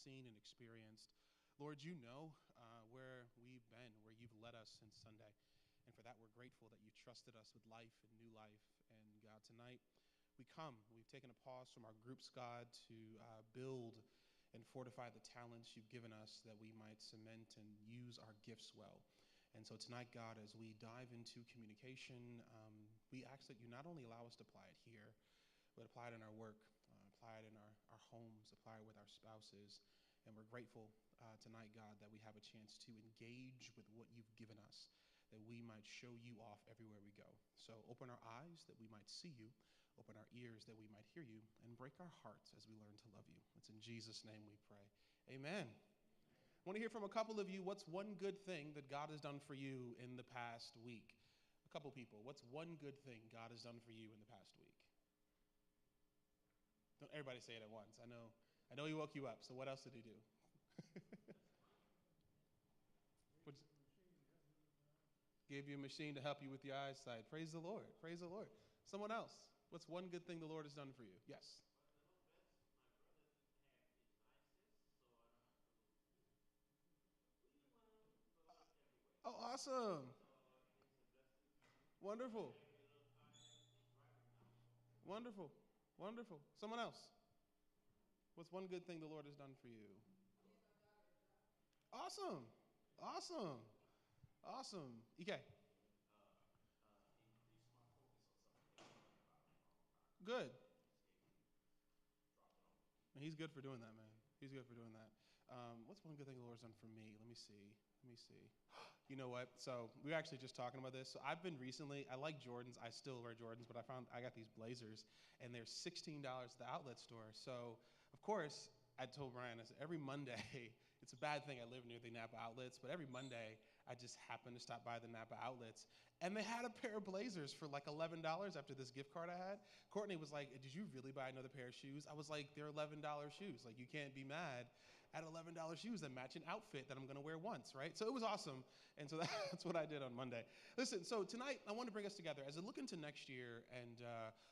seen and experienced. Lord, you know where we've been, where you've led us since Sunday. And for that, we're grateful that you trusted us with life and new life. And God, tonight we come. We've taken a pause from our groups, God, to build and fortify the talents you've given us that we might cement and use our gifts well. And so tonight, God, as we dive into communication, we ask that you not only allow us to apply it here, but apply it in our work, apply it in our homes, apply it with our spouses. And we're grateful tonight, God, that we have a chance to engage with what you've given us, that we might show you off everywhere we go. So open our eyes that we might see you, open our ears that we might hear you, and break our hearts as we learn to love you. It's in Jesus' name we pray. Amen. I want to hear from a couple of you. What's one good thing that God has done for you in the past week? A couple people. What's one good thing God has done for you in the past week? Don't everybody say it at once. I know he woke you up. So what else did he do? Gave you a machine to help you with your eyesight. Praise the Lord. Praise the Lord. Someone else. What's one good thing the Lord has done for you? Yes. Oh, awesome. Wonderful. Wonderful. Wonderful. Someone else. What's one good thing the Lord has done for you? Awesome. Awesome. Awesome. EK. Good. He's good for doing that, man. He's good for doing that. What's one good thing the Lord's done for me? Let me see. You know what? So we were actually just talking about this. So I've been recently, I like Jordans. I still wear Jordans, but I got these Blazers, and they're $16 at the outlet store. So, of course, I told Brian, I said, every Monday, it's a bad thing I live near the Napa outlets, but every Monday, I just happen to stop by the Napa outlets. And they had a pair of Blazers for like $11 after this gift card I had. Courtney was like, did you really buy another pair of shoes? I was like, they're $11 shoes. Like, you can't be mad at $11 shoes that match an outfit that I'm going to wear once, right? So it was awesome. And so that's what I did on Monday. Listen, so tonight I want to bring us together as I look into next year. And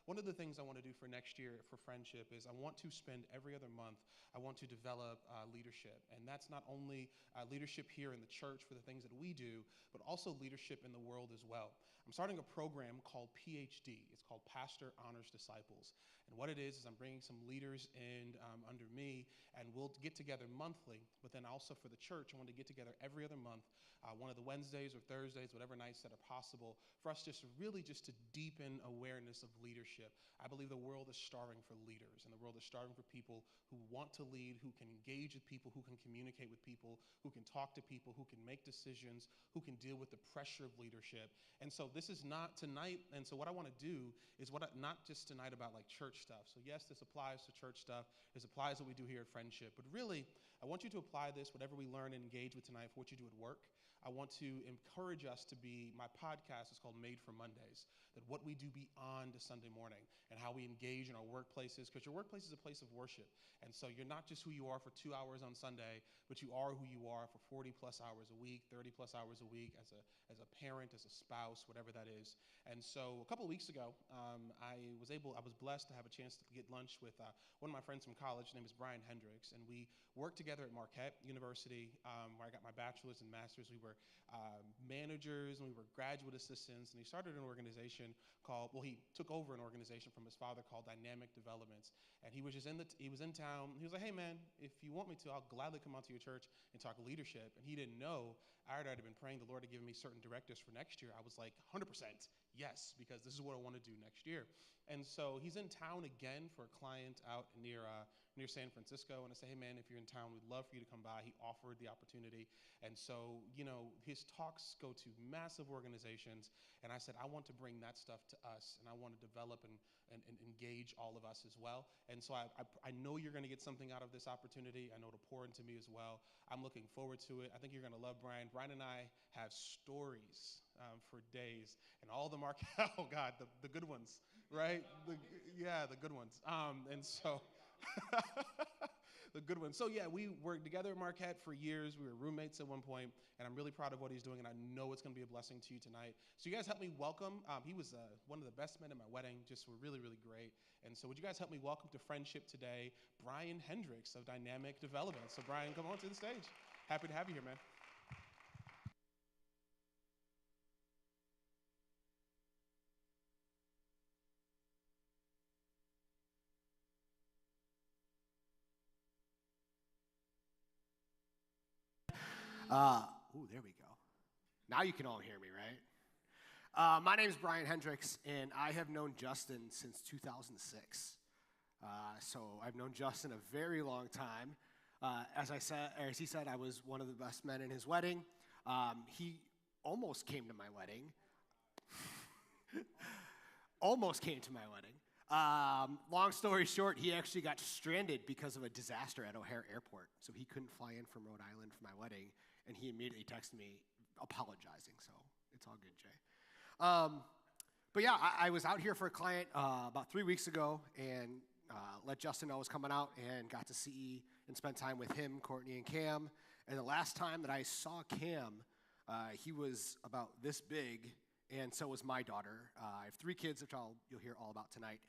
one of the things I want to do for next year for friendship is I want to spend every other month, I want to develop leadership. And that's not only leadership here in the church for the things that we do, but also leadership in the world as well. I'm starting a program called PhD. It's called Pastor Honors Disciples. And what it is I'm bringing some leaders in under me, and we'll get together monthly. But then also for the church, I want to get together every other month, one of the Wednesdays or Thursdays, whatever nights that are possible, for us just to deepen awareness of leadership. I believe the world is starving for leaders, and the world is starving for people who want to lead, who can engage with people, who can communicate with people, who can talk to people, who can make decisions, who can deal with the pressure of leadership. And so this is not tonight. And so what I want to do is not just tonight about like church stuff. So yes, this applies to church stuff. This applies to what we do here at Friendship. But really, I want you to apply this, whatever we learn and engage with tonight, for what you do at work. I want to encourage us to be, my podcast is called Made for Mondays, that what we do beyond a Sunday morning and how we engage in our workplaces, because your workplace is a place of worship. And so you're not just who you are for 2 hours on Sunday, but you are who you are for 40 plus hours a week, 30 plus hours a week as a parent, as a spouse, whatever that is. And so a couple of weeks ago, I was blessed to have a chance to get lunch with one of my friends from college. His name is Brian Hendricks, and we worked together at Marquette University, where I got my bachelor's and master's. We were managers, and we were graduate assistants, and he started an organization he took over an organization from his father called Dynamic Developments. And he was in town. He was like, hey man, if you want me to, I'll gladly come out to your church and talk leadership. And he didn't know I had already been praying the Lord to give me certain directives for next year. I was like, 100% yes, because this is what I want to do next year. And so he's in town again for a client out near San Francisco. And I say, hey man, if you're in town, we'd love for you to come by. He offered the opportunity. And so, his talks go to massive organizations. And I said, I want to bring that stuff to us, and I want to develop and engage all of us as well. And so I know you're going to get something out of this opportunity. I know it'll pour into me as well. I'm looking forward to it. I think you're going to love Brian. Brian and I have stories for days, and all the oh God, the good ones, right? The good ones. And so The good one. So yeah, we worked together at Marquette for years. We were roommates at one point, and I'm really proud of what he's doing, and I know it's going to be a blessing to you tonight. So you guys help me welcome. He was one of the best men at my wedding. Just were really, really great. And so would you guys help me welcome to friendship today, Brian Hendricks of Dynamic Development. So Brian, come on to the stage. Happy to have you here, man. There we go. Now you can all hear me, right? My name is Brian Hendricks, and I have known Justin since 2006. So I've known Justin a very long time. As he said, I was one of the best men in his wedding. He almost came to my wedding. Almost came to my wedding. Long story short, he actually got stranded because of a disaster at O'Hare Airport. So he couldn't fly in from Rhode Island for my wedding, and he immediately texted me apologizing. So it's all good, Jay. But yeah, I was out here for a client about 3 weeks ago and let Justin know I was coming out and got to see and spend time with him, Courtney, and Cam. And the last time that I saw Cam, he was about this big, and so was my daughter. I have 3 kids, which you'll hear all about tonight.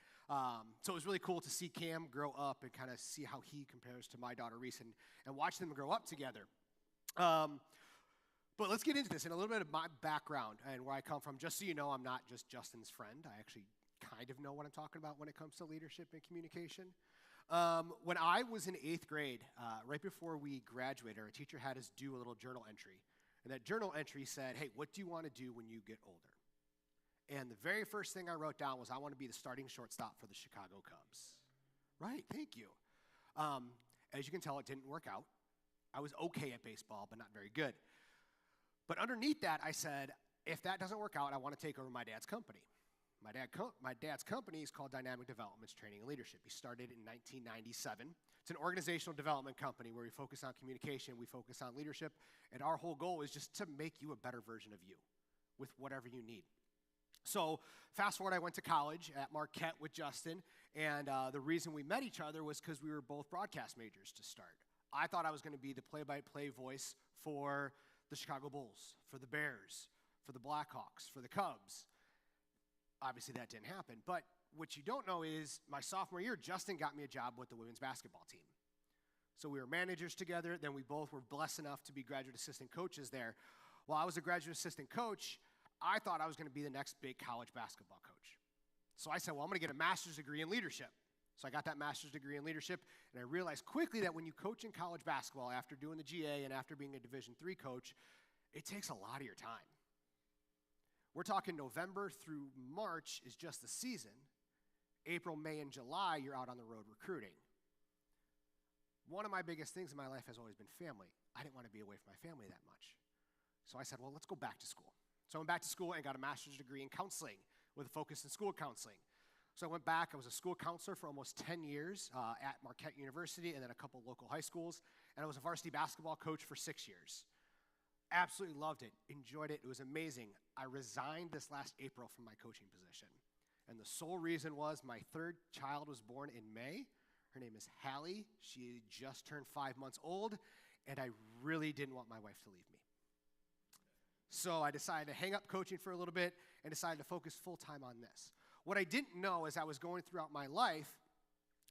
So it was really cool to see Cam grow up and kind of see how he compares to my daughter Reese and watch them grow up together. But let's get into this and a little bit of my background and where I come from. Just so you know, I'm not just Justin's friend. I actually kind of know what I'm talking about when it comes to leadership and communication. When I was in 8th grade, right before we graduated, our teacher had us do a little journal entry. And that journal entry said, hey, what do you want to do when you get older? And the very first thing I wrote down was I want to be the starting shortstop for the Chicago Cubs. Right, thank you. As you can tell, it didn't work out. I was okay at baseball, but not very good. But underneath that, I said, if that doesn't work out, I want to take over my dad's company. My dad's company is called Dynamic Development Training and Leadership. He started in 1997. It's an organizational development company where we focus on communication, we focus on leadership, and our whole goal is just to make you a better version of you with whatever you need. So fast forward, I went to college at Marquette with Justin, and the reason we met each other was because we were both broadcast majors to start. I thought I was going to be the play-by-play voice for the Chicago Bulls, for the Bears, for the Blackhawks, for the Cubs. Obviously, that didn't happen. But what you don't know is my sophomore year, Justin got me a job with the women's basketball team. So we were managers together. Then we both were blessed enough to be graduate assistant coaches there. While I was a graduate assistant coach, I thought I was going to be the next big college basketball coach. So I said, well, I'm going to get a master's degree in leadership. So I got that master's degree in leadership, and I realized quickly that when you coach in college basketball, after doing the GA and after being a Division III coach, it takes a lot of your time. We're talking November through March is just the season. April, May, and July, you're out on the road recruiting. One of my biggest things in my life has always been family. I didn't want to be away from my family that much. So I said, well, let's go back to school. So I went back to school and got a master's degree in counseling with a focus in school counseling. So I went back. I was a school counselor for almost 10 years at Marquette University and then a couple local high schools. And I was a varsity basketball coach for 6 years. Absolutely loved it, enjoyed it. It was amazing. I resigned this last April from my coaching position. And the sole reason was my 3rd child was born in May. Her name is Hallie. She just turned 5 months old. And I really didn't want my wife to leave me. So I decided to hang up coaching for a little bit and decided to focus full-time on this. What I didn't know as I was going throughout my life,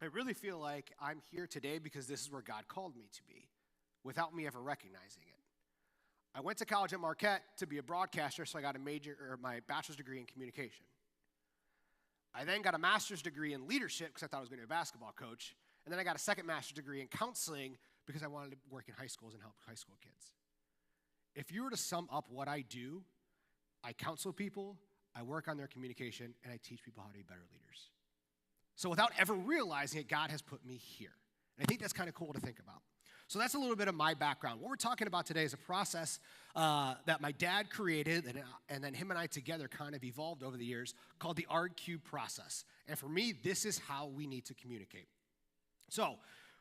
I really feel like I'm here today because this is where God called me to be, without me ever recognizing it. I went to college at Marquette to be a broadcaster, so I got my bachelor's degree in communication. I then got a master's degree in leadership because I thought I was going to be a basketball coach, and then I got a second master's degree in counseling because I wanted to work in high schools and help high school kids. If you were to sum up what I do, I counsel people, I work on their communication, and I teach people how to be better leaders. So without ever realizing it, God has put me here. And I think that's kind of cool to think about. So that's a little bit of my background. What we're talking about today is a process that my dad created, and then him and I together kind of evolved over the years, called the ARG-Q process. And for me, this is how we need to communicate. So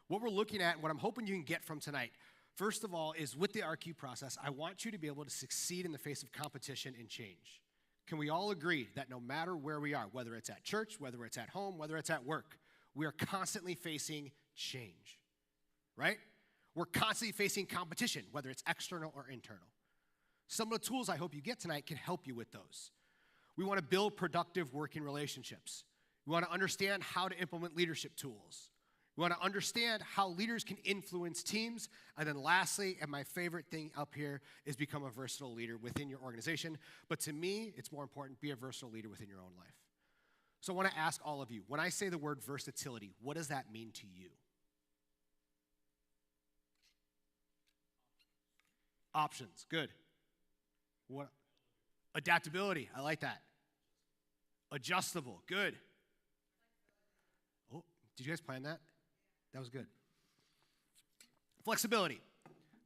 what we're looking at, what I'm hoping you can get from tonight, first of all, is with the ARG-Q process, I want you to be able to succeed in the face of competition and change. Can we all agree that no matter where we are, whether it's at church, whether it's at home, whether it's at work, we are constantly facing change, right? We're constantly facing competition, whether it's external or internal. Some of the tools I hope you get tonight can help you with those. We want to build productive working relationships. We want to understand how to implement leadership tools. We want to understand how leaders can influence teams. And then lastly, and my favorite thing up here, is become a versatile leader within your organization. But to me, it's more important, be a versatile leader within your own life. So I want to ask all of you, when I say the word versatility, what does that mean to you? Options, good. What? Adaptability, I like that. Adjustable, good. Oh, did you guys plan that? That was good. Flexibility.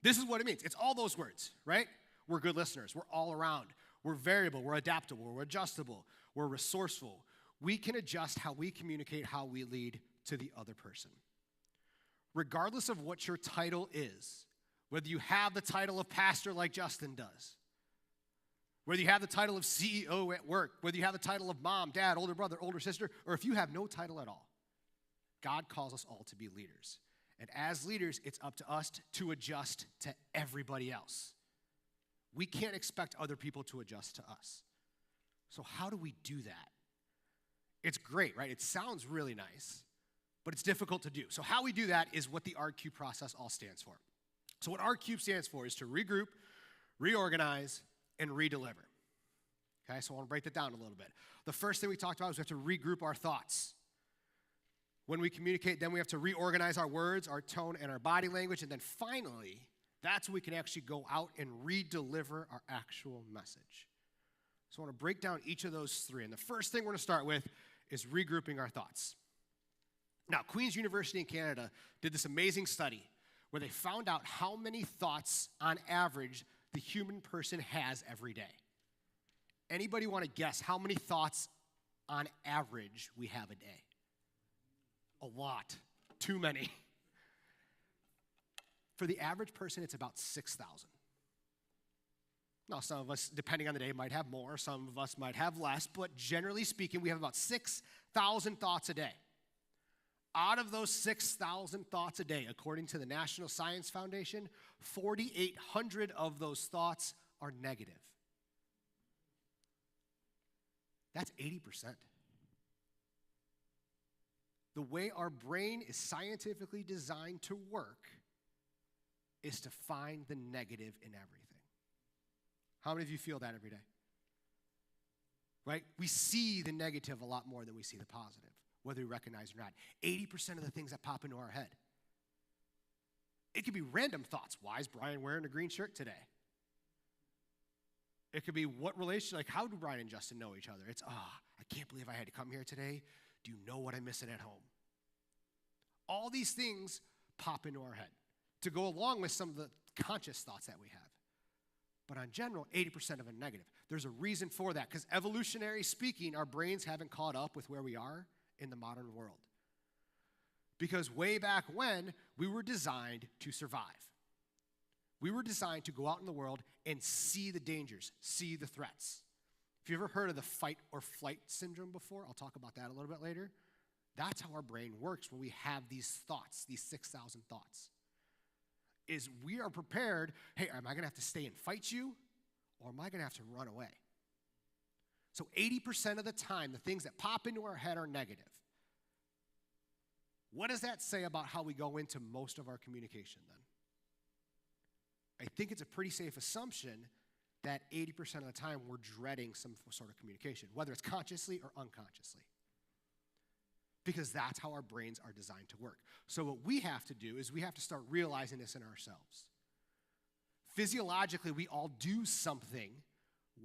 This is what it means. It's all those words, right? We're good listeners. We're all around. We're variable. We're adaptable. We're adjustable. We're resourceful. We can adjust how we communicate, how we lead to the other person. Regardless of what your title is, whether you have the title of pastor like Justin does, whether you have the title of CEO at work, whether you have the title of mom, dad, older brother, older sister, or if you have no title at all, God calls us all to be leaders. And as leaders, it's up to us to adjust to everybody else. We can't expect other people to adjust to us. So how do we do that? It's great, right? It sounds really nice, but it's difficult to do. So how we do that is what the RQ process all stands for. So what RQ stands for is to regroup, reorganize, and redeliver. Okay, so I want to break that down a little bit. The first thing we talked about is we have to regroup our thoughts. When we communicate, then we have to reorganize our words, our tone, and our body language. And then finally, that's when we can actually go out and redeliver our actual message. So I want to break down each of those three. And the first thing we're going to start with is regrouping our thoughts. Now, Queen's University in Canada did this amazing study where they found out how many thoughts on average the human person has every day. Anybody want to guess how many thoughts on average we have a day? A lot. Too many. For the average person, it's about 6,000. Now, some of us, depending on the day, might have more. Some of us might have less. But generally speaking, we have about 6,000 thoughts a day. Out of those 6,000 thoughts a day, according to the National Science Foundation, 4,800 of those thoughts are negative. That's 80%. The way our brain is scientifically designed to work is to find the negative in everything. How many of you feel that every day? Right? We see the negative a lot more than we see the positive, whether we recognize it or not. 80% of the things that pop into our head. It could be random thoughts. Why is Brian wearing a green shirt today? It could be what relation, like how do Brian and Justin know each other? It's, I can't believe I had to come here today. Do you know what I'm missing at home? All these things pop into our head to go along with some of the conscious thoughts that we have. But on general, 80% of them negative. There's a reason for that, because evolutionary speaking, our brains haven't caught up with where we are in the modern world. Because way back when, we were designed to survive. We were designed to go out in the world and see the dangers, see the threats. If you ever heard of the fight or flight syndrome before, I'll talk about that a little bit later. That's how our brain works when we have these thoughts, these 6,000 thoughts. Is we are prepared, hey, am I going to have to stay and fight you, or am I going to have to run away? So 80% of the time, the things that pop into our head are negative. What does that say about how we go into most of our communication then? I think it's a pretty safe assumption that 80% of the time we're dreading some sort of communication, whether it's consciously or unconsciously. Because that's how our brains are designed to work. So what we have to do is we have to start realizing this in ourselves. Physiologically, we all do something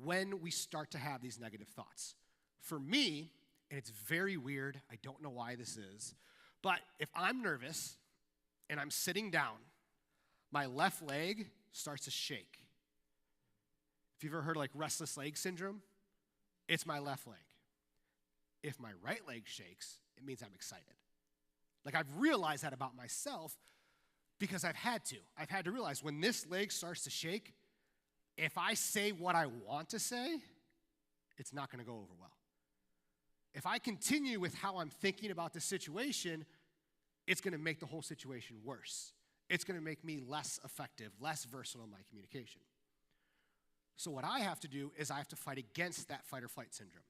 when we start to have these negative thoughts. For me, and it's very weird, I don't know why this is, but if I'm nervous and I'm sitting down, my left leg starts to shake. If you've ever heard of like restless leg syndrome, it's my left leg. If my right leg shakes, it means I'm excited. Like I've realized that about myself because I've had to. I've had to realize when this leg starts to shake, if I say what I want to say, it's not going to go over well. If I continue with how I'm thinking about the situation, it's going to make the whole situation worse. It's going to make me less effective, less versatile in my communication. So what I have to do is I have to fight against that fight or flight syndrome.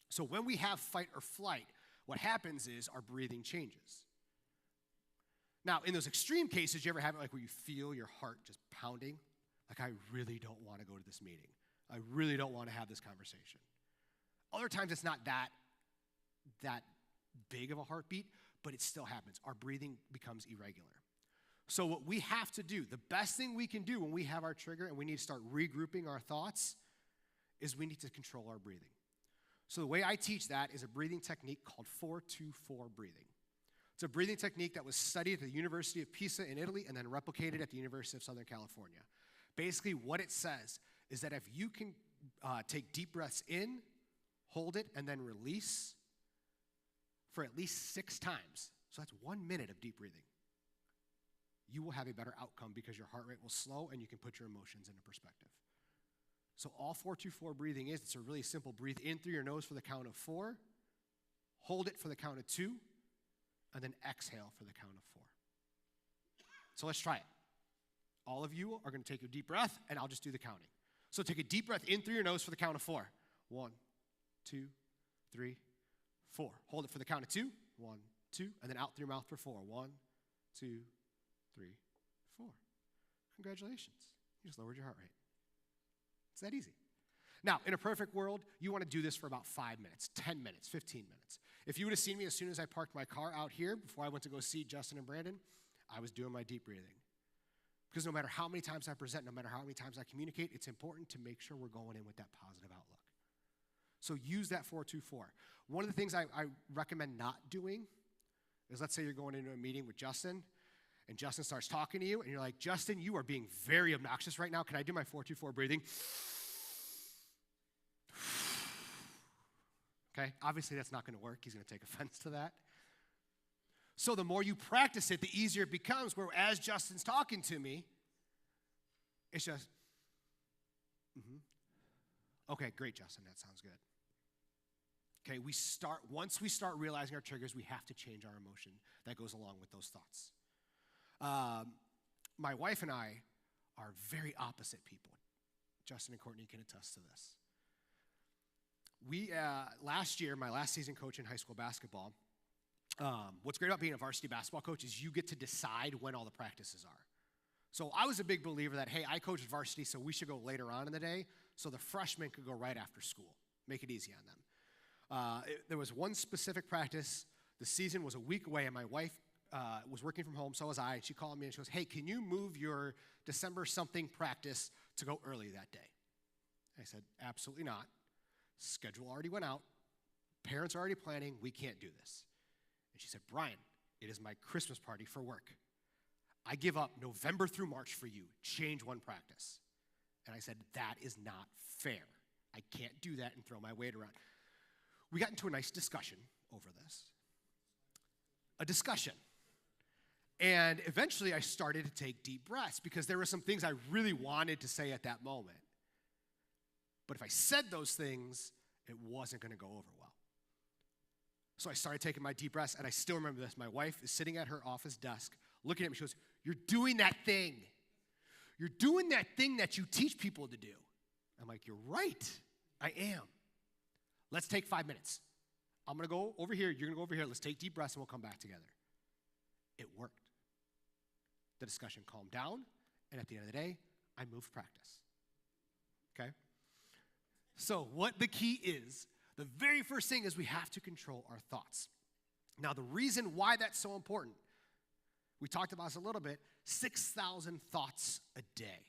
So when we have fight or flight, what happens is our breathing changes. Now, in those extreme cases, you ever have it like where you feel your heart just pounding? Like, I really don't want to go to this meeting. I really don't want to have this conversation. Other times it's not that big of a heartbeat, but it still happens. Our breathing becomes irregular. So what we have to do, the best thing we can do when we have our trigger and we need to start regrouping our thoughts, is we need to control our breathing. So the way I teach that is a breathing technique called 4-2-4 breathing. It's a breathing technique that was studied at the University of Pisa in Italy and then replicated at the University of Southern California. Basically, what it says is that if you can take deep breaths in, hold it, and then release for at least 6 times, so that's 1 minute of deep breathing, you will have a better outcome because your heart rate will slow and you can put your emotions into perspective. So all 4-2-4 breathing is, it's a really simple breathe in through your nose for the count of 4, hold it for the count of 2, and then exhale for the count of 4. So let's try it. All of you are going to take your deep breath, and I'll just do the counting. So take a deep breath in through your nose for the count of 4. 1, 2, 3, 4. Hold it for the count of 2. 1, 2, and then out through your mouth for 4. 1, 2, 3, 4. Congratulations. You just lowered your heart rate. It's that easy. Now, in a perfect world, you want to do this for about 5 minutes, 10 minutes, 15 minutes. If you would have seen me as soon as I parked my car out here before I went to go see Justin and Brandon, I was doing my deep breathing. Because no matter how many times I present, no matter how many times I communicate, it's important to make sure we're going in with that positive outlook. So use that 4-2-4. One of the things I recommend not doing is, let's say you're going into a meeting with Justin, and Justin starts talking to you, and you're like, Justin, you are being very obnoxious right now. Can I do my 4-2-4 breathing? Okay, obviously that's not going to work. He's going to take offense to that. So the more you practice it, the easier it becomes, where as Justin's talking to me, it's just, okay, great, Justin, that sounds good. Okay, once we start realizing our triggers, we have to change our emotion that goes along with those thoughts. My wife and I are very opposite people. Justin and Courtney can attest to this. Last year, my last season coaching high school basketball, what's great about being a varsity basketball coach is you get to decide when all the practices are. So I was a big believer that, hey, I coached varsity, so we should go later on in the day so the freshmen could go right after school. Make it easy on them. There was one specific practice. The season was a week away, and my wife was working from home, so was I. She called me, and she goes, hey, can you move your December something practice to go early that day? I said, absolutely not. Schedule already went out. Parents are already planning. We can't do this. And she said, Brian, it is my Christmas party for work. I give up November through March for you. Change one practice. And I said, that is not fair. I can't do that and throw my weight around. We got into a nice discussion over this. A discussion. And eventually I started to take deep breaths because there were some things I really wanted to say at that moment. But if I said those things, it wasn't going to go over well. So I started taking my deep breaths, and I still remember this. My wife is sitting at her office desk, looking at me. She goes, you're doing that thing. You're doing that thing that you teach people to do. I'm like, you're right. I am. Let's take 5 minutes. I'm going to go over here. You're going to go over here. Let's take deep breaths, and we'll come back together. It worked. The discussion calmed down, and at the end of the day, I moved practice. Okay? So what the key is, the very first thing is we have to control our thoughts. Now, the reason why that's so important, we talked about this a little bit, 6,000 thoughts a day.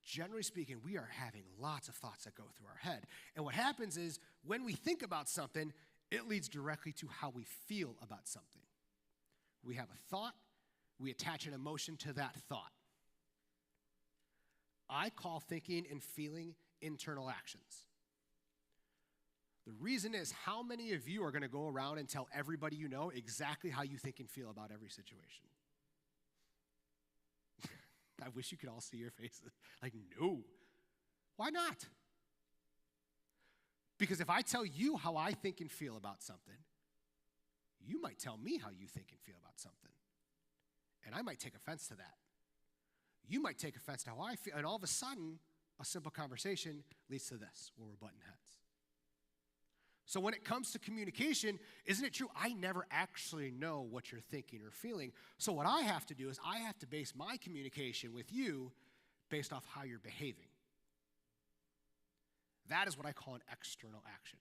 Generally speaking, we are having lots of thoughts that go through our head. And what happens is when we think about something, it leads directly to how we feel about something. We have a thought, we attach an emotion to that thought. I call thinking and feeling internal actions. The reason is, how many of you are going to go around and tell everybody you know exactly how you think and feel about every situation? I wish you could all see your faces. Like, no. Why not? Because if I tell you how I think and feel about something, you might tell me how you think and feel about something. And I might take offense to that. You might take offense to how I feel. And all of a sudden, a simple conversation leads to this, where we're butting heads. So when it comes to communication, isn't it true? I never actually know what you're thinking or feeling. So what I have to do is I have to base my communication with you based off how you're behaving. That is what I call an external action.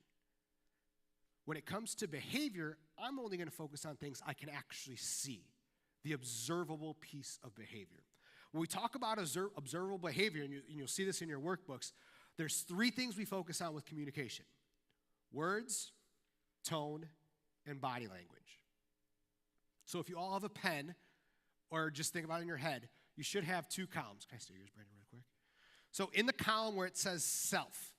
When it comes to behavior, I'm only going to focus on things I can actually see, the observable piece of behavior. When we talk about observable behavior, and you'll see this in your workbooks, there's 3 things we focus on with communication: words, tone, and body language. So if you all have a pen, or just think about it in your head, you should have 2 columns. Can I steal yours, Brandon, real quick? So in the column where it says self,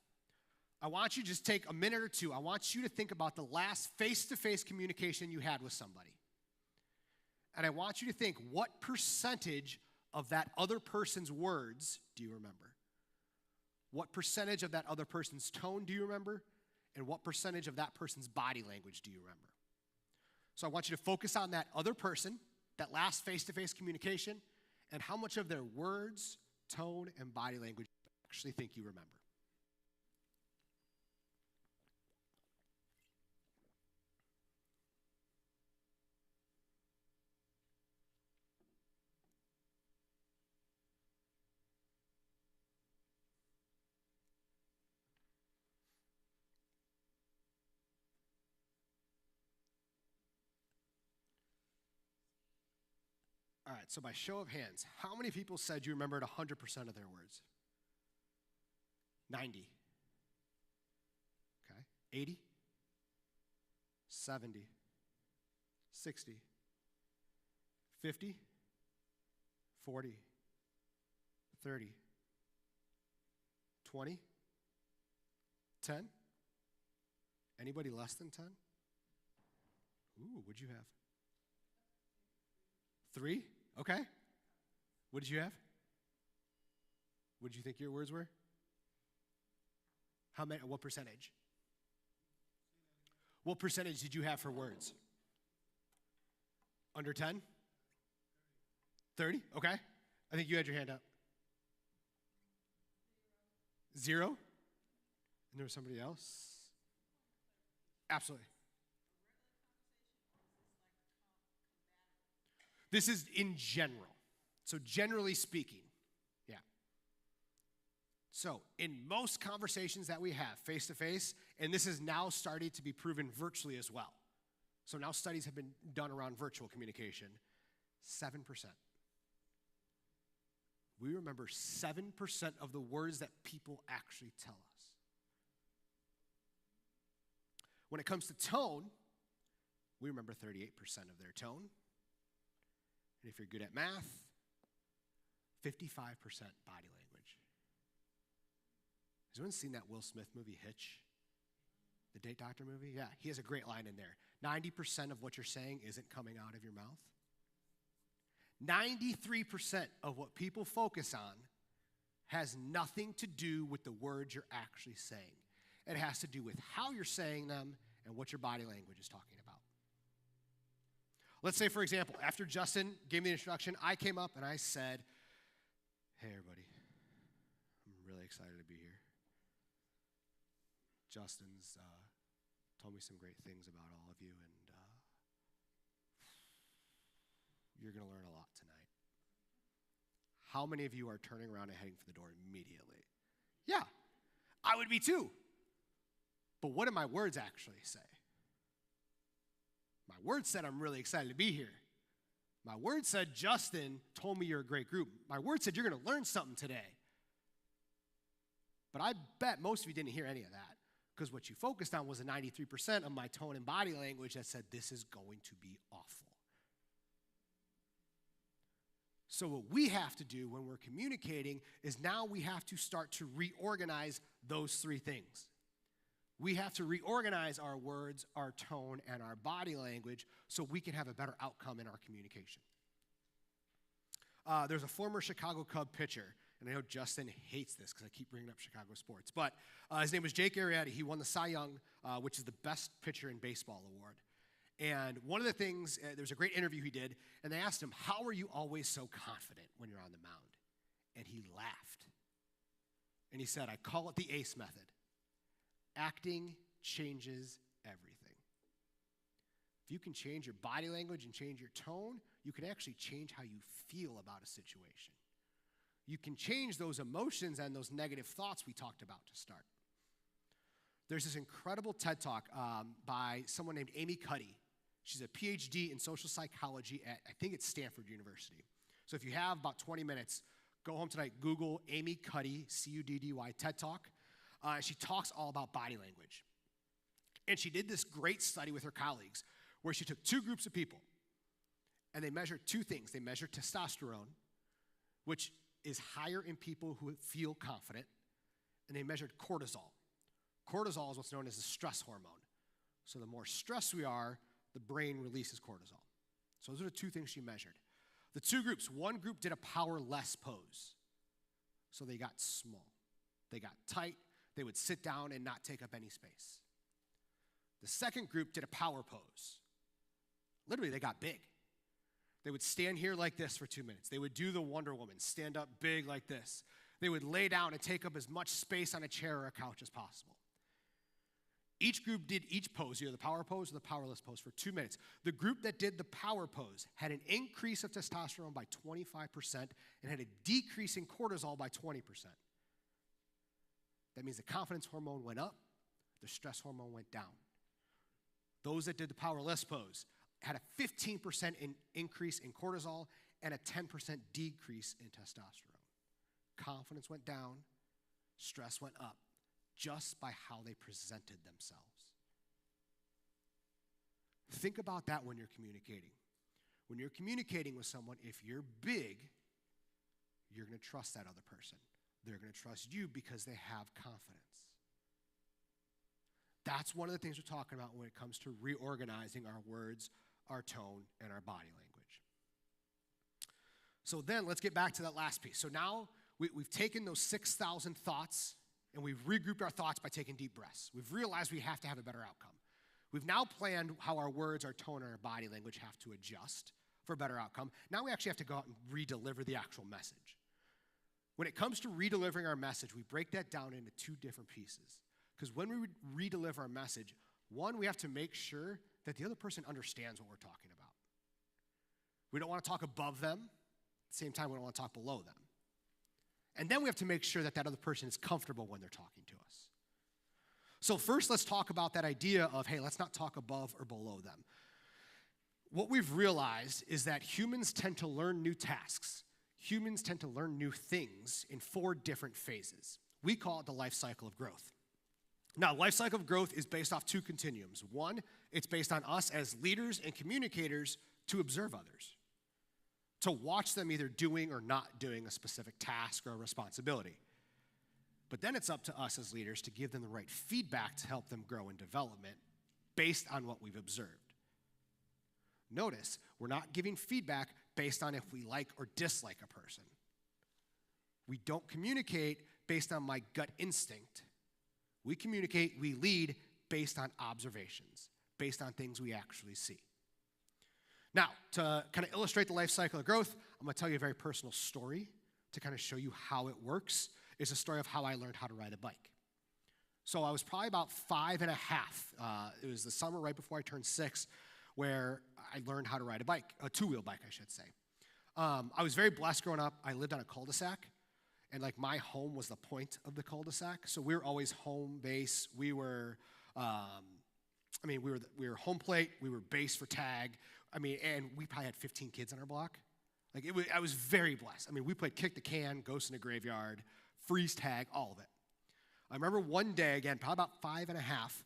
I want you to just take a minute or 2. I want you to think about the last face-to-face communication you had with somebody. And I want you to think, what percentage of that other person's words do you remember? What percentage of that other person's tone do you remember? And what percentage of that person's body language do you remember? So I want you to focus on that other person, that last face-to-face communication, and how much of their words, tone, and body language you actually think you remember. All right, so by show of hands, how many people said you remembered 100% of their words? 90. Okay. 80? 70? 60? 50? 40? 30? 20? 10? Anybody less than 10? Ooh, what'd you have? 3? Okay. What did you have? What did you think your words were? How many? What percentage? What percentage did you have for words? Under 10? 30? Okay. I think you had your hand up. 0? And there was somebody else? Absolutely. This is in general. So generally speaking, yeah. So in most conversations that we have face-to-face, and this is now starting to be proven virtually as well. So now studies have been done around virtual communication. 7%. We remember 7% of the words that people actually tell us. When it comes to tone, we remember 38% of their tone. And if you're good at math, 55% body language. Has anyone seen that Will Smith movie, Hitch? The Date Doctor movie? Yeah, he has a great line in there. 90% of what you're saying isn't coming out of your mouth. 93% of what people focus on has nothing to do with the words you're actually saying. It has to do with how you're saying them and what your body language is talking about. Let's say, for example, after Justin gave me the introduction, I came up and I said, "Hey, everybody, I'm really excited to be here. Justin's told me some great things about all of you, and you're going to learn a lot tonight." How many of you are turning around and heading for the door immediately? Yeah, I would be too. But what did my words actually say? My words said, "I'm really excited to be here." My words said, "Justin told me you're a great group." My words said, "You're going to learn something today." But I bet most of you didn't hear any of that, because what you focused on was the 93% of my tone and body language that said, "This is going to be awful." So what we have to do when we're communicating is now we have to start to reorganize those 3 things. We have to reorganize our words, our tone, and our body language so we can have a better outcome in our communication. There's a former Chicago Cub pitcher. And I know Justin hates this because I keep bringing up Chicago sports. But his name was Jake Arrieta. He won the Cy Young, which is the best pitcher in baseball award. And one of the things, there was a great interview he did, and they asked him, how are you always so confident when you're on the mound? And he laughed. And he said, I call it the ACE method. Acting changes everything. If you can change your body language and change your tone, you can actually change how you feel about a situation. You can change those emotions and those negative thoughts we talked about to start. There's this incredible TED Talk by someone named Amy Cuddy. She's a PhD in social psychology at, I think it's Stanford University. So if you have about 20 minutes, go home tonight, Google Amy Cuddy, C-U-D-D-Y, TED Talk. She talks all about body language. And she did this great study with her colleagues where she took two groups of people, and they measured two things. They measured testosterone, which is higher in people who feel confident, and they measured cortisol. Cortisol is what's known as the stress hormone. So the more stressed we are, the brain releases cortisol. So those are the two things she measured. The two groups, one group did a powerless pose. So they got small. They got tight. They would sit down and not take up any space. The second group did a power pose. Literally, they got big. They would stand here like this for 2 minutes. They would do the Wonder Woman, stand up big like this. They would lay down and take up as much space on a chair or a couch as possible. Each group did each pose, either the power pose or the powerless pose, for 2 minutes. The group that did the power pose had an increase of testosterone by 25% and had a decrease in cortisol by 20%. That means the confidence hormone went up, the stress hormone went down. Those that did the powerless pose had a 15% increase in cortisol and a 10% decrease in testosterone. Confidence went down, stress went up, just by how they presented themselves. Think about that when you're communicating. When you're communicating with someone, if you're big, you're going to trust that other person. They're going to trust you because they have confidence. That's one of the things we're talking about when it comes to reorganizing our words, our tone, and our body language. So then let's get back to that last piece. So now we've taken those 6,000 thoughts and we've regrouped our thoughts by taking deep breaths. We've realized we have to have a better outcome. We've now planned how our words, our tone, and our body language have to adjust for a better outcome. Now we actually have to go out and re-deliver the actual message. When it comes to re-delivering our message, we break that down into two different pieces. Because when we re-deliver our message, one, we have to make sure that the other person understands what we're talking about. We don't want to talk above them. At the same time, we don't want to talk below them. And then we have to make sure that that other person is comfortable when they're talking to us. So first, let's talk about that idea of, hey, let's not talk above or below them. What we've realized is that humans tend to learn new tasks. Humans tend to learn new things in 4 different phases. We call it the life cycle of growth. Now, life cycle of growth is based off 2 continuums. One, it's based on us as leaders and communicators to observe others, to watch them either doing or not doing a specific task or a responsibility. But then it's up to us as leaders to give them the right feedback to help them grow in development based on what we've observed. Notice, we're not giving feedback based on if we like or dislike a person. We don't communicate based on my gut instinct. We communicate, we lead based on observations, based on things we actually see. Now, to kind of illustrate the life cycle of growth, I'm going to tell you a very personal story to kind of show you how it works. It's a story of how I learned how to ride a bike. So I was probably about 5 and a half. It was the summer right before I turned 6 where I learned how to ride a bike, a 2-wheel bike, I should say. I was very blessed growing up. I lived on a cul-de-sac, and like my home was the point of the cul-de-sac. So we were always home base. We were home plate. We were base for tag. And we probably had 15 kids on our block. I was very blessed. We played kick the can, ghost in a graveyard, freeze tag, all of it. I remember one day, again, probably about 5 and a half,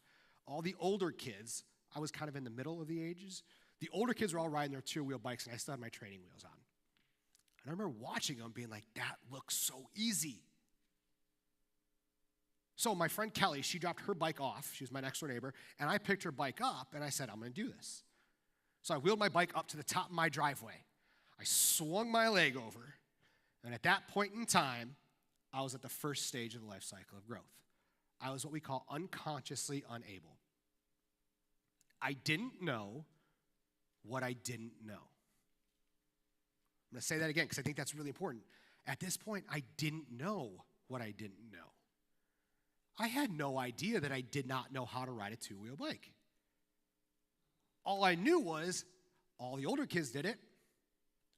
all the older kids, I was kind of in the middle of the ages. The older kids were all riding their 2-wheel bikes, and I still had my training wheels on. And I remember watching them being like, that looks so easy. So my friend Kelly, she dropped her bike off. She was my next door neighbor. And I picked her bike up, and I said, I'm going to do this. So I wheeled my bike up to the top of my driveway. I swung my leg over, and at that point in time, I was at the first stage of the life cycle of growth. I was what we call unconsciously unable. I didn't know what I didn't know. I'm going to say that again because I think that's really important. At this point, I didn't know what I didn't know. I had no idea that I did not know how to ride a two-wheel bike. All I knew was all the older kids did it.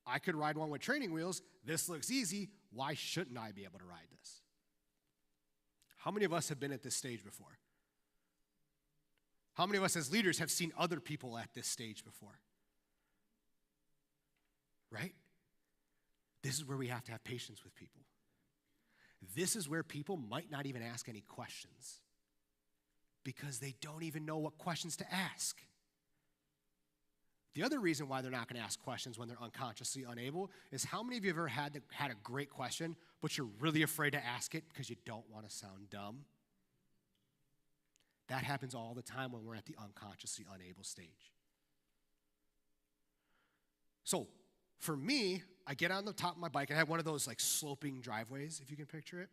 I could ride one with training wheels. This looks easy. Why shouldn't I be able to ride this? How many of us have been at this stage before? How many of us as leaders have seen other people at this stage before? Right? This is where we have to have patience with people. This is where people might not even ask any questions because they don't even know what questions to ask. The other reason why they're not going to ask questions when they're unconsciously unable is how many of you have ever had a great question, but you're really afraid to ask it because you don't want to sound dumb? That happens all the time when we're at the unconsciously unable stage. So for me, I get on the top of my bike, and I have one of those like sloping driveways, if you can picture it.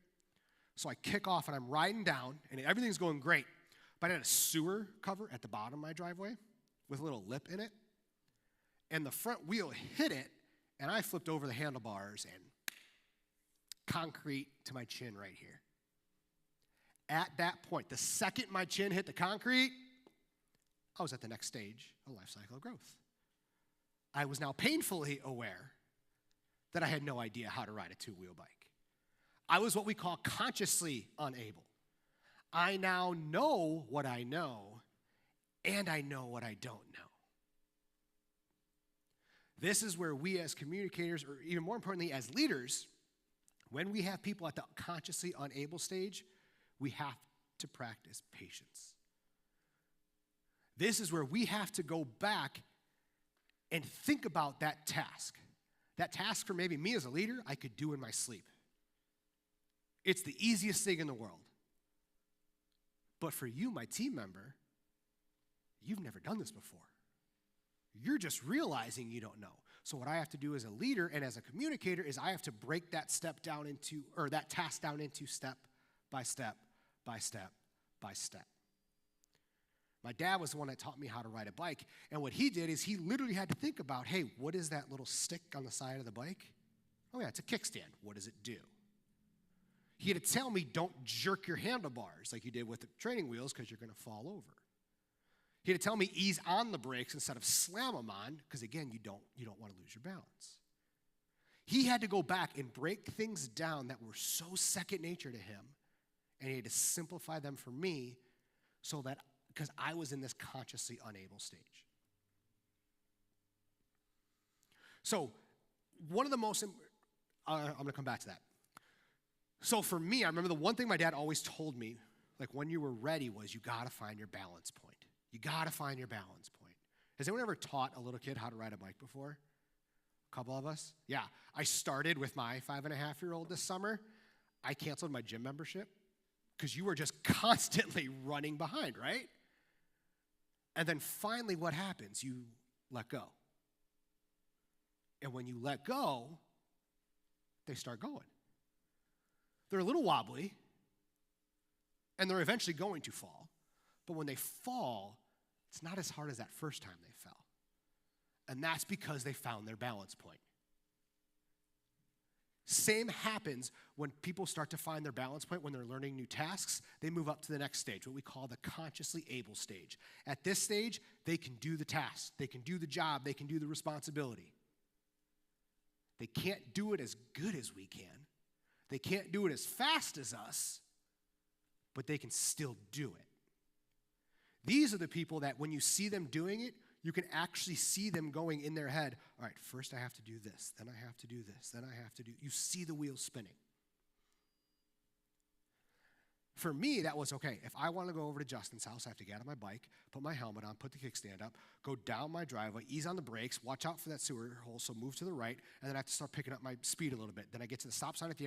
So I kick off, and I'm riding down, and everything's going great. But I had a sewer cover at the bottom of my driveway with a little lip in it. And the front wheel hit it, and I flipped over the handlebars and concrete to my chin right here. At that point, the second my chin hit the concrete, I was at the next stage of life cycle of growth. I was now painfully aware that I had no idea how to ride a two-wheel bike. I was what we call consciously unable. I now know what I know, and I know what I don't know. This is where we as communicators, or even more importantly as leaders, when we have people at the consciously unable stage, we have to practice patience. This is where we have to go back and think about that task. That task for maybe me as a leader, I could do in my sleep. It's the easiest thing in the world. But for you, my team member, you've never done this before. You're just realizing you don't know. So what I have to do as a leader and as a communicator is I have to break that step down into, or that task down into step by step by step by step. My dad was the one that taught me how to ride a bike. And what he did is he literally had to think about, hey, what is that little stick on the side of the bike? Oh yeah, it's a kickstand. What does it do? He had to tell me, don't jerk your handlebars like you did with the training wheels because you're going to fall over. He had to tell me ease on the brakes instead of slam them on, because again, you don't want to lose your balance. He had to go back and break things down that were so second nature to him, and he had to simplify them for me so that, because I was in this consciously unable stage. So one of the most, I'm going to come back to that. So for me, I remember the one thing my dad always told me, like when you were ready, was you got to find your balance point. You got to find your balance point. Has anyone ever taught a little kid how to ride a bike before? A couple of us? Yeah. I started with my 5.5-year-old this summer. I canceled my gym membership because you were just constantly running behind, right? And then finally what happens? You let go. And when you let go, they start going. They're a little wobbly, and they're eventually going to fall. But when they fall, it's not as hard as that first time they fell. And that's because they found their balance point. Same happens when people start to find their balance point when they're learning new tasks. They move up to the next stage, what we call the consciously able stage. At this stage, they can do the task. They can do the job. They can do the responsibility. They can't do it as good as we can. They can't do it as fast as us, but they can still do it. These are the people that when you see them doing it, you can actually see them going in their head, all right, first I have to do this, then I have to do this, then I have to do, you see the wheels spinning. For me, that was, okay, if I want to go over to Justin's house, I have to get on my bike, put my helmet on, put the kickstand up, go down my driveway, ease on the brakes, watch out for that sewer hole, so move to the right, and then I have to start picking up my speed a little bit. Then I get to the stop sign at the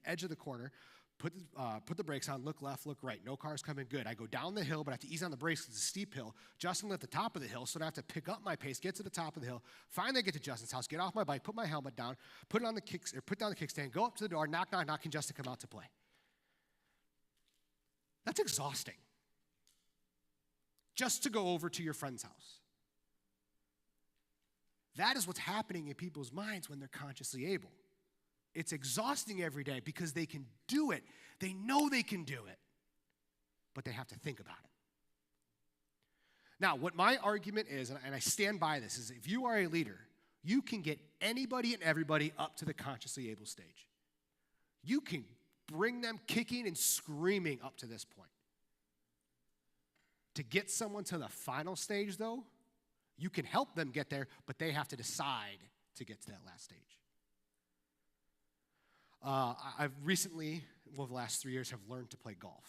edge of the corner, put the brakes on, look left, look right. No cars coming, good. I go down the hill, but I have to ease on the brakes because it's a steep hill. Justin at the top of the hill, so I have to pick up my pace, get to the top of the hill. Finally, get to Justin's house, get off my bike, put my helmet down, put down the kickstand, go up to the door, knock, knock, knock, and Justin come out to play. That's exhausting. Just to go over to your friend's house. That is what's happening in people's minds when they're consciously able. It's exhausting every day because they can do it. They know they can do it, but they have to think about it. Now, what my argument is, and I stand by this, is if you are a leader, you can get anybody and everybody up to the consciously able stage. You can bring them kicking and screaming up to this point. To get someone to the final stage, though, you can help them get there, but they have to decide to get to that last stage. I've recently, over the last 3 years, have learned to play golf.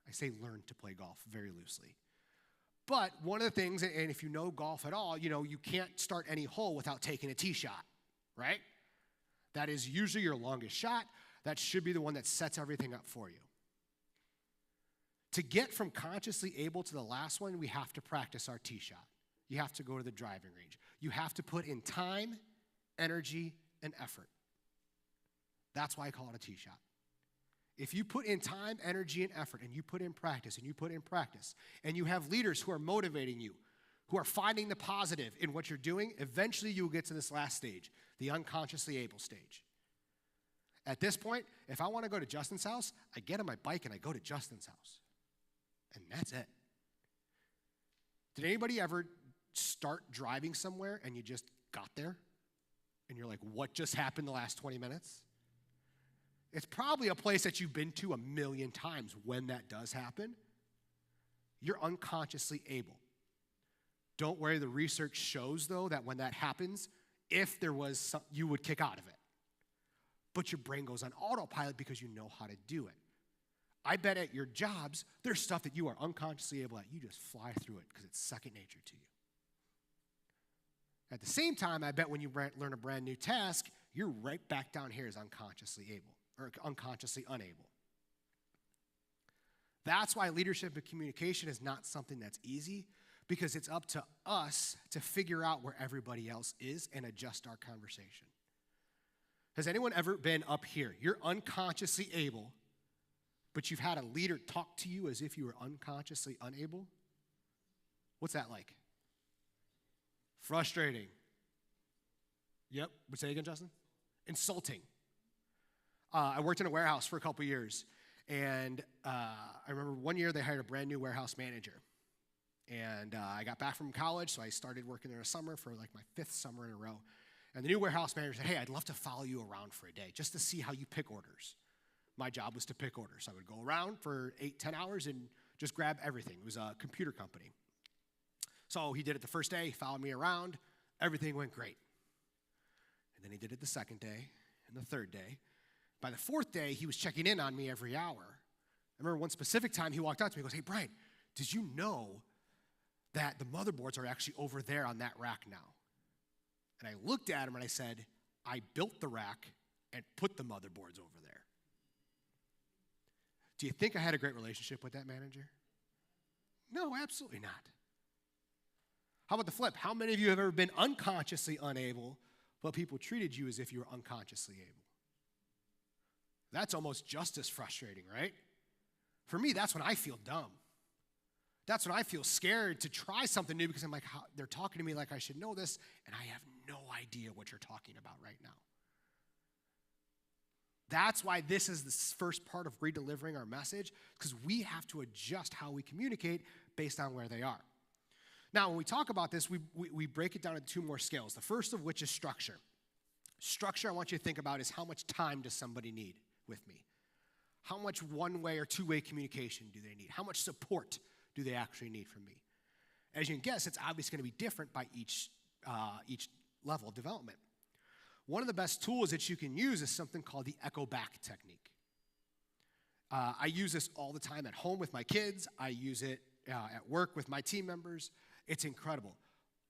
I say learn to play golf very loosely. But one of the things, and if you know golf at all, you can't start any hole without taking a tee shot, right? That is usually your longest shot. That should be the one that sets everything up for you. To get from consciously able to the last one, we have to practice our tee shot. You have to go to the driving range. You have to put in time, energy, and effort. That's why I call it a tee shot. If you put in time, energy, and effort, and you put in practice, and you have leaders who are motivating you, who are finding the positive in what you're doing, eventually you will get to this last stage, the unconsciously able stage. At this point, if I want to go to Justin's house, I get on my bike and I go to Justin's house. And that's it. Did anybody ever start driving somewhere and you just got there? And you're like, what just happened the last 20 minutes? It's probably a place that you've been to 1,000,000 times. When that does happen, you're unconsciously able. Don't worry, the research shows, though, that when that happens, if there was some, you would kick out of it. But your brain goes on autopilot because you know how to do it. I bet at your jobs, there's stuff that you are unconsciously able at. You just fly through it because it's second nature to you. At the same time, I bet when you learn a brand new task, you're right back down here as unconsciously able or unconsciously unable. That's why leadership and communication is not something that's easy, because it's up to us to figure out where everybody else is and adjust our conversation. Has anyone ever been up here? You're unconsciously able, but you've had a leader talk to you as if you were unconsciously unable? What's that like? Frustrating. Yep. Say again, Justin? Insulting. I worked in a warehouse for a couple years, and I remember one year they hired a brand new warehouse manager. And I got back from college, so I started working there a summer for like my 5th summer in a row. And the new warehouse manager said, hey, I'd love to follow you around for a day just to see how you pick orders. My job was to pick orders. I would go around for 8-10 hours and just grab everything. It was a computer company. So he did it the first day, he followed me around. Everything went great. And then he did it the second day and the third day. By the 4th day, he was checking in on me every hour. I remember one specific time he walked out to me and goes, hey, Brian, did you know that the motherboards are actually over there on that rack now? And I looked at him and I said, I built the rack and put the motherboards over there. Do you think I had a great relationship with that manager? No, absolutely not. How about the flip? How many of you have ever been unconsciously unable, but people treated you as if you were unconsciously able? That's almost just as frustrating, right? For me, that's when I feel dumb. That's when I feel scared to try something new because I'm like, they're talking to me like I should know this, and I have no idea what you're talking about right now. That's why this is the first part of redelivering our message, because we have to adjust how we communicate based on where they are. Now, when we talk about this, we break it down into 2 more scales, the first of which is structure. Structure, I want you to think about, is how much time does somebody need with me? How much one-way or two-way communication do they need? How much support do they actually need from me? As you can guess, it's obviously going to be different by each level of development. One of the best tools that you can use is something called the echo back technique. I use this all the time at home with my kids. I use it at work with my team members. It's incredible.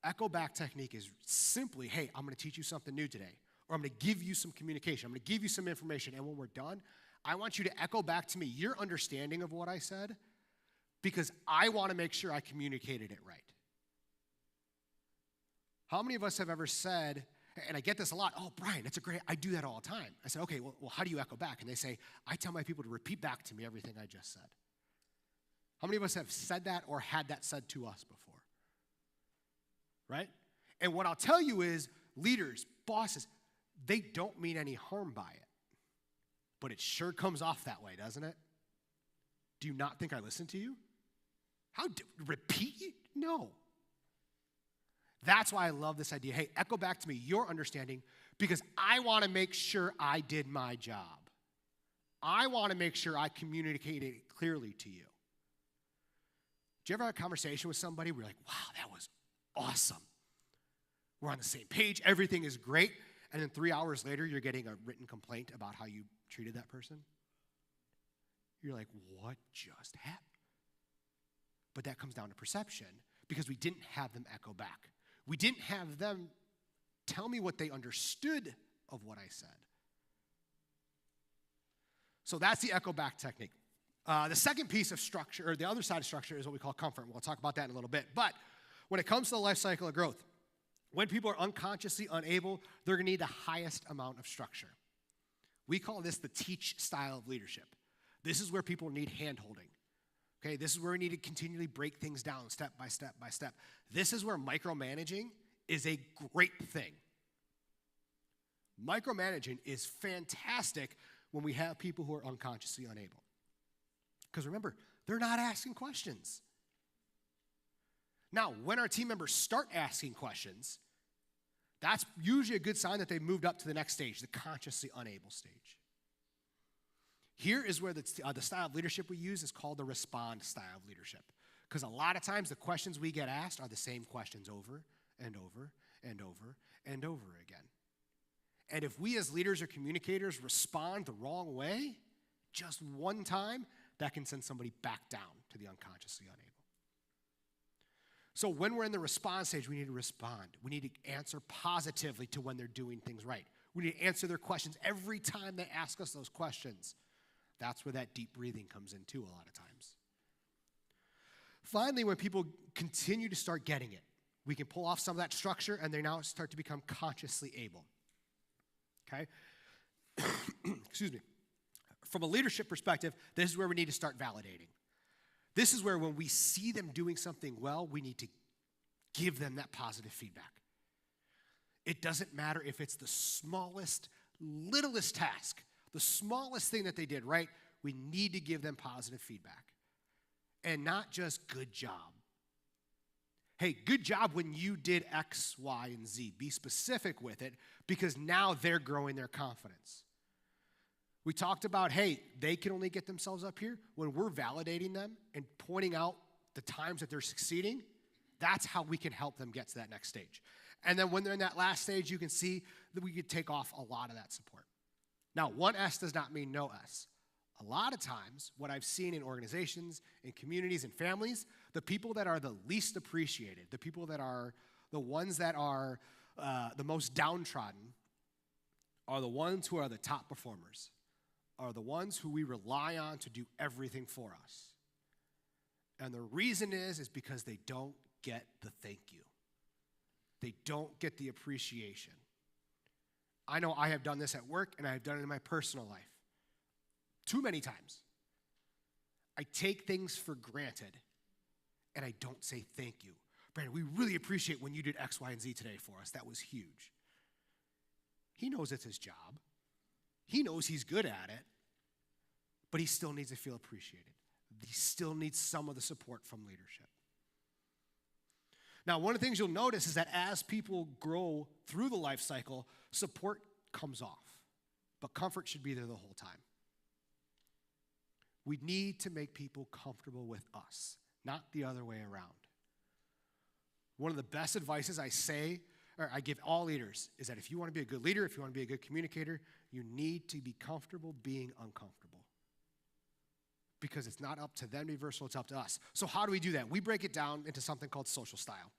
Echo back technique is simply, hey, I'm going to teach you something new today, or I'm going to give you some communication. I'm going to give you some information, and when we're done, I want you to echo back to me your understanding of what I said because I want to make sure I communicated it right. How many of us have ever said, and I get this a lot, oh, Brian, I do that all the time. I said, okay, well, how do you echo back? And they say, I tell my people to repeat back to me everything I just said. How many of us have said that or had that said to us before? Right? And what I'll tell you is leaders, bosses, they don't mean any harm by it. But it sure comes off that way, doesn't it? Do you not think I listen to you? Repeat? No. That's why I love this idea. Hey, echo back to me your understanding because I want to make sure I did my job. I want to make sure I communicated it clearly to you. Did you ever have a conversation with somebody where you're like, wow, that was awesome. We're on the same page. Everything is great. And then 3 hours later, you're getting a written complaint about how you treated that person. You're like, what just happened? But that comes down to perception because we didn't have them echo back. We didn't have them tell me what they understood of what I said. So that's the echo back technique. The second piece of structure, or the other side of structure, is what we call comfort. We'll talk about that in a little bit. But when it comes to the life cycle of growth, when people are unconsciously unable, they're going to need the highest amount of structure. We call this the teach style of leadership. This is where people need hand-holding. Okay, this is where we need to continually break things down step by step by step. This is where micromanaging is a great thing. Micromanaging is fantastic when we have people who are unconsciously unable. Because remember, they're not asking questions. Now, when our team members start asking questions, that's usually a good sign that they've moved up to the next stage, the consciously unable stage. Here is where the style of leadership we use is called the respond style of leadership. Because a lot of times the questions we get asked are the same questions over and over and over and over again. And if we as leaders or communicators respond the wrong way, just one time, that can send somebody back down to the unconsciously unable. So when we're in the response stage, we need to respond. We need to answer positively to when they're doing things right. We need to answer their questions every time they ask us those questions. That's where that deep breathing comes in too a lot of times. Finally, when people continue to start getting it, we can pull off some of that structure and they now start to become consciously able. Okay? Excuse me. From a leadership perspective, this is where we need to start validating. This is where when we see them doing something well, we need to give them that positive feedback. It doesn't matter if it's the smallest, littlest task, the smallest thing that they did right, we need to give them positive feedback. And not just good job. Hey, good job when you did X, Y, and Z. Be specific with it because now they're growing their confidence. We talked about, hey, they can only get themselves up here when we're validating them and pointing out the times that they're succeeding. That's how we can help them get to that next stage. And then when they're in that last stage, you can see that we could take off a lot of that support. Now, one S does not mean no S. A lot of times, what I've seen in organizations, in communities, and families, the people that are the least appreciated, the people that are the ones that are the most downtrodden, are the ones who are the top performers, are the ones who we rely on to do everything for us. And the reason is because they don't get the thank you. They don't get the appreciation. I know I have done this at work, and I have done it in my personal life. Too many times. I take things for granted, and I don't say thank you. Brandon, we really appreciate when you did X, Y, and Z today for us. That was huge. He knows it's his job. He knows he's good at it, but he still needs to feel appreciated. He still needs some of the support from leadership. Now, one of the things you'll notice is that as people grow through the life cycle, support comes off, but comfort should be there the whole time. We need to make people comfortable with us, not the other way around. One of the best advices I give all leaders is that if you want to be a good leader, if you want to be a good communicator, you need to be comfortable being uncomfortable. Because it's not up to them to be versatile, it's up to us. So how do we do that? We break it down into something called social style.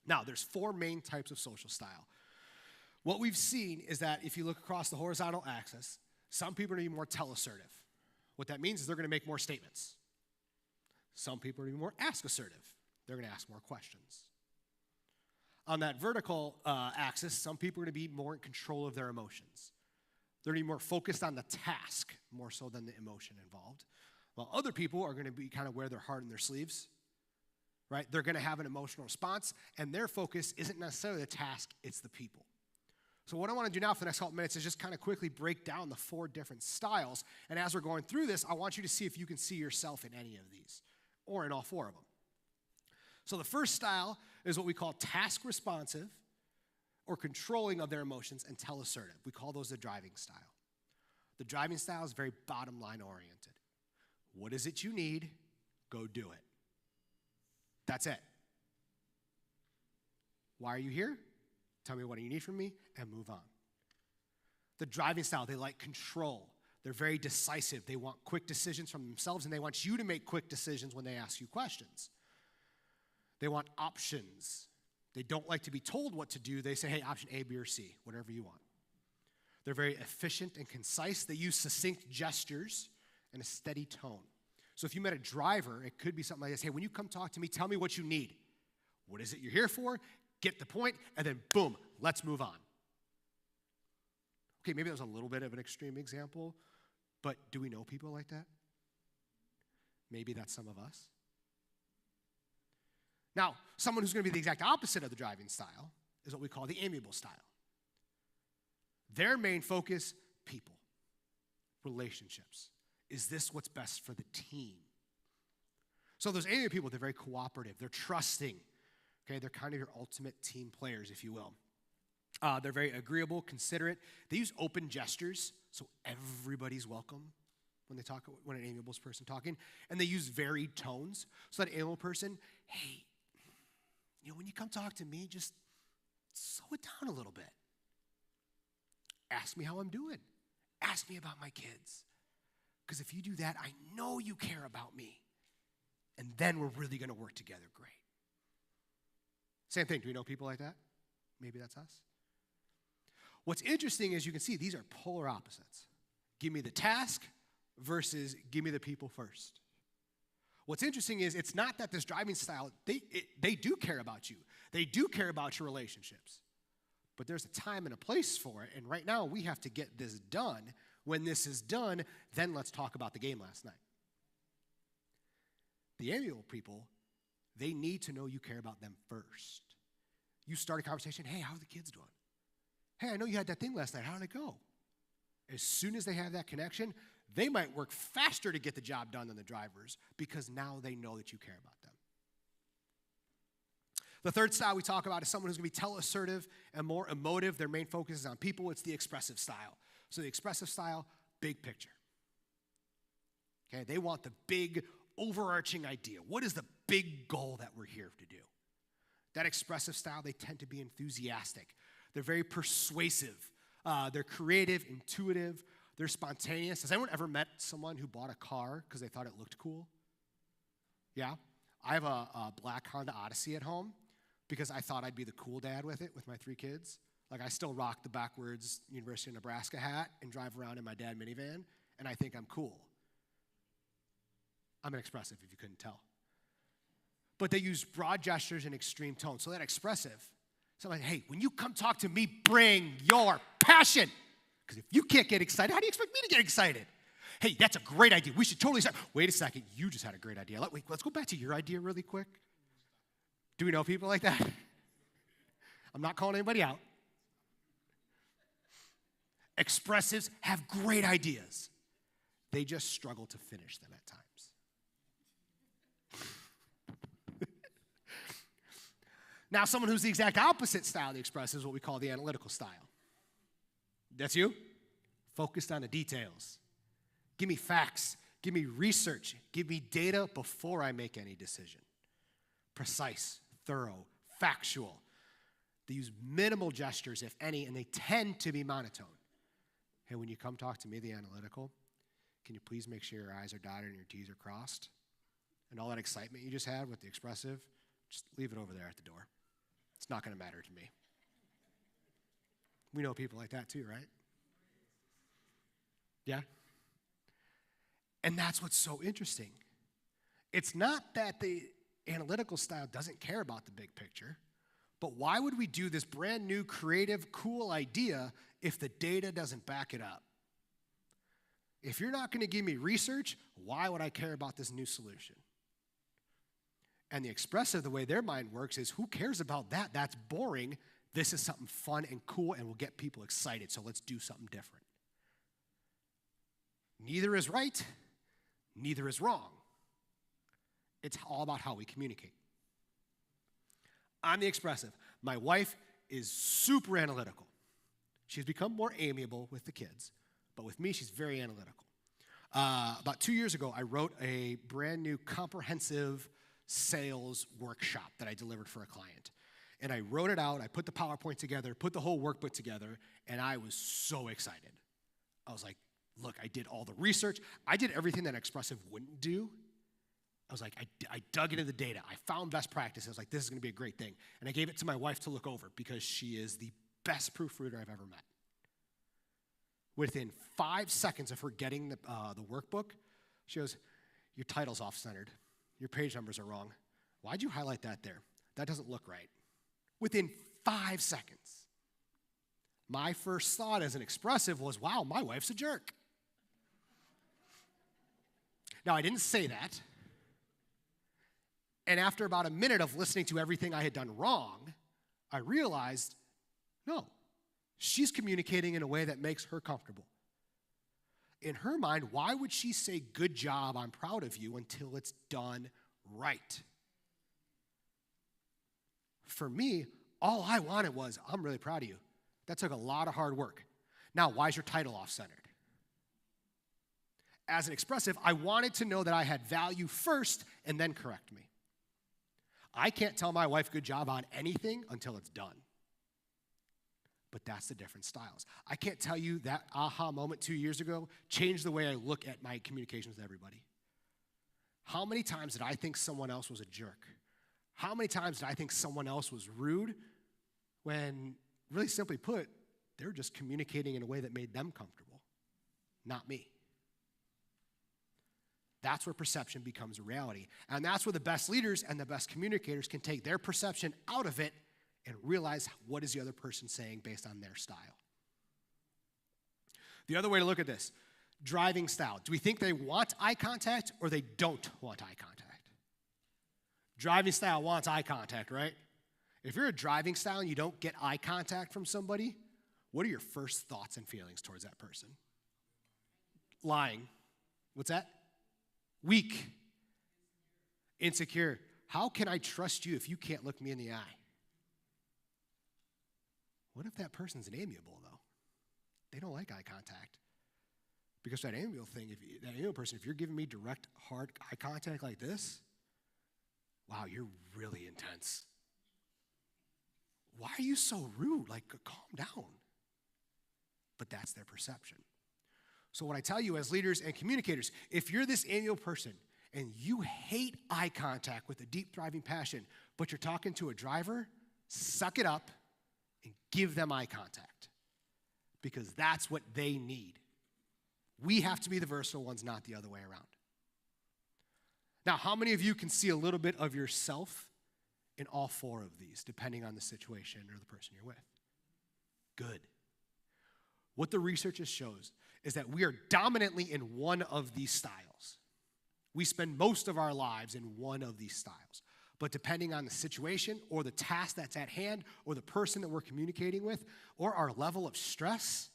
Now, there's 4 main types of social style. What we've seen is that if you look across the horizontal axis, Some people are going to be more tell-assertive. What that means is they're going to make more statements. Some people are going to be more ask-assertive. They're going to ask more questions. On that vertical axis, some people are going to be more in control of their emotions. They're going to be more focused on the task, more so than the emotion involved. While other people are going to be kind of wear their heart in their sleeves, right? They're going to have an emotional response, and their focus isn't necessarily the task, it's the people. So what I want to do now for the next couple minutes is just kind of quickly break down the 4 different styles. And as we're going through this, I want you to see if you can see yourself in any of these or in all 4 of them. So the first style is what we call task responsive or controlling of their emotions and tell-assertive. We call those the driving style. The driving style is very bottom line oriented. What is it you need? Go do it. That's it. Why are you here? Tell me what you need from me, and move on. The driving style, they like control. They're very decisive. They want quick decisions from themselves, and they want you to make quick decisions when they ask you questions. They want options. They don't like to be told what to do. They say, hey, option A, B, or C, whatever you want. They're very efficient and concise. They use succinct gestures and a steady tone. So if you met a driver, it could be something like this. Hey, when you come talk to me, tell me what you need. What is it you're here for? Get the point, and then boom, let's move on. Okay, maybe that was a little bit of an extreme example, but do we know people like that? Maybe that's some of us. Now, someone who's going to be the exact opposite of the driving style is what we call the amiable style. Their main focus, people, relationships. Is this what's best for the team? So those amiable people, they're very cooperative. They're trusting. Okay, they're kind of your ultimate team players, if you will. They're very agreeable, considerate. They use open gestures, so everybody's welcome when they talk, when an amiable person talking. And they use varied tones. So that amiable person, hey, when you come talk to me, just slow it down a little bit. Ask me how I'm doing. Ask me about my kids. Because if you do that, I know you care about me. And then we're really going to work together great. Same thing. Do we know people like that? Maybe that's us. What's interesting is you can see these are polar opposites. Give me the task versus give me the people first. What's interesting is it's not that this driving style, they do care about you. They do care about your relationships. But there's a time and a place for it. And right now we have to get this done. When this is done, then let's talk about the game last night. The amiable people, they need to know you care about them first. You start a conversation, hey, how are the kids doing? Hey, I know you had that thing last night. How did it go? As soon as they have that connection, they might work faster to get the job done than the drivers because now they know that you care about them. The third style we talk about is someone who's going to be tell-assertive and more emotive. Their main focus is on people. It's the expressive style. So the expressive style, big picture. Okay, they want the big overarching idea. What is the big goal that we're here to do? That expressive style, they tend to be enthusiastic. They're very persuasive. They're creative, intuitive. They're spontaneous. Has anyone ever met someone who bought a car because they thought it looked cool? Yeah? I have a black Honda Odyssey at home because I thought I'd be the cool dad with it, with my 3 kids. Like, I still rock the backwards University of Nebraska hat and drive around in my dad minivan, and I think I'm cool. I'm an expressive, if you couldn't tell. But they use broad gestures and extreme tones. So that expressive, so like, hey, when you come talk to me, bring your passion. Because if you can't get excited, how do you expect me to get excited? Hey, that's a great idea. We should totally start. Wait a second, you just had a great idea. Let's go back to your idea really quick. Do we know people like that? I'm not calling anybody out. Expressives have great ideas. They just struggle to finish them at times. Now, someone who's the exact opposite style of the expressive is what we call the analytical style. That's you? Focused on the details. Give me facts. Give me research. Give me data before I make any decision. Precise, thorough, factual. They use minimal gestures, if any, and they tend to be monotone. Hey, when you come talk to me, the analytical, can you please make sure your I's are dotted and your T's are crossed? And all that excitement you just had with the expressive, just leave it over there at the door. It's not going to matter to me. We know people like that too, right? Yeah? And that's what's so interesting. It's not that the analytical style doesn't care about the big picture, but why would we do this brand new, creative, cool idea if the data doesn't back it up? If you're not going to give me research, why would I care about this new solution? And the expressive, the way their mind works is, who cares about that? That's boring. This is something fun and cool and will get people excited, so let's do something different. Neither is right, neither is wrong. It's all about how we communicate. I'm the expressive. My wife is super analytical. She's become more amiable with the kids, but with me, she's very analytical. About 2 years ago, I wrote a brand new comprehensive sales workshop that I delivered for a client. And I wrote it out, I put the PowerPoint together, put the whole workbook together, and I was so excited. I was like, look, I did all the research. I did everything that expressive wouldn't do. I was like, I dug into the data. I found best practices. I was like, this is going to be a great thing. And I gave it to my wife to look over because she is the best proofreader I've ever met. Within 5 seconds of her getting the workbook, she goes, your title's off-centered. Your page numbers are wrong. Why'd you highlight that there? That doesn't look right. Within 5 seconds. My first thought as an expressive was, wow, my wife's a jerk. Now, I didn't say that. And after about a minute of listening to everything I had done wrong, I realized, no, she's communicating in a way that makes her comfortable. In her mind, why would she say, good job, I'm proud of you, until it's done right? For me, all I wanted was, I'm really proud of you. That took a lot of hard work. Now, why is your title off-centered? As an expressive, I wanted to know that I had value first and then correct me. I can't tell my wife good job on anything until it's done. But that's the different styles. I can't tell you that aha moment 2 years ago changed the way I look at my communications with everybody. How many times did I think someone else was a jerk? How many times did I think someone else was rude when, really simply put, they were just communicating in a way that made them comfortable, not me? That's where perception becomes a reality. And that's where the best leaders and the best communicators can take their perception out of it and realize what is the other person saying based on their style. The other way to look at this, driving style. Do we think they want eye contact or they don't want eye contact? Driving style wants eye contact, right? If you're a driving style and you don't get eye contact from somebody, what are your first thoughts and feelings towards that person? Lying. What's that? Weak. Insecure. How can I trust you if you can't look me in the eye? What if that person's an amiable, though? They don't like eye contact. Because that amiable thing, that amiable person, if you're giving me direct, hard eye contact like this, wow, you're really intense. Why are you so rude? Like, calm down. But that's their perception. So what I tell you as leaders and communicators, if you're this amiable person and you hate eye contact with a deep, thriving passion, but you're talking to a driver, suck it up and give them eye contact. Because that's what they need. We have to be the versatile ones, not the other way around. Now, how many of you can see a little bit of yourself in all four of these, depending on the situation or the person you're with? Good. What the research shows is that we are dominantly in one of these styles. We spend most of our lives in one of these styles. But depending on the situation or the task that's at hand or the person that we're communicating with or our level of stress,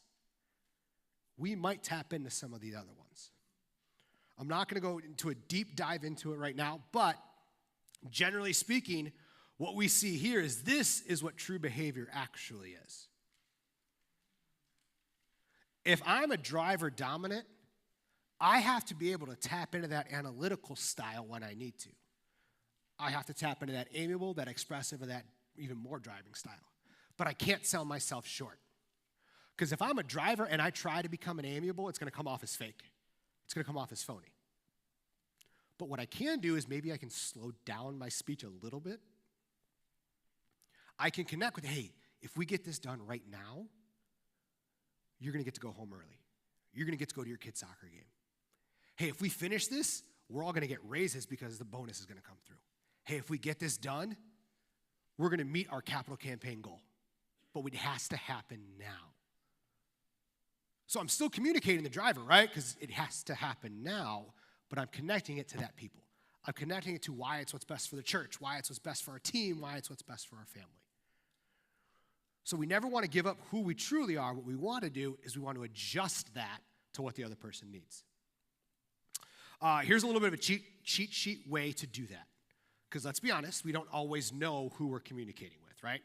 we might tap into some of the other ones. I'm not going to go into a deep dive into it right now, but generally speaking, what we see here is this is what true behavior actually is. If I'm a driver dominant, I have to be able to tap into that analytical style when I need to. I have to tap into that amiable, that expressive, and that even more driving style. But I can't sell myself short. Because if I'm a driver and I try to become an amiable, it's going to come off as fake. It's going to come off as phony. But what I can do is maybe I can slow down my speech a little bit. I can connect with, hey, if we get this done right now, you're going to get to go home early. you're going to get to go to your kid's soccer game. Hey, if we finish this, we're all going to get raises because the bonus is going to come through. Hey, if we get this done, we're going to meet our capital campaign goal. But it has to happen now. So I'm still communicating the driver, right? Because it has to happen now, but I'm connecting it to that people. I'm connecting it to why it's what's best for the church, why it's what's best for our team, why it's what's best for our family. So we never want to give up who we truly are. What we want to do is we want to adjust that to what the other person needs. Here's a little bit of a cheat sheet way to do that. Because let's be honest, we don't always know who we're communicating with, right?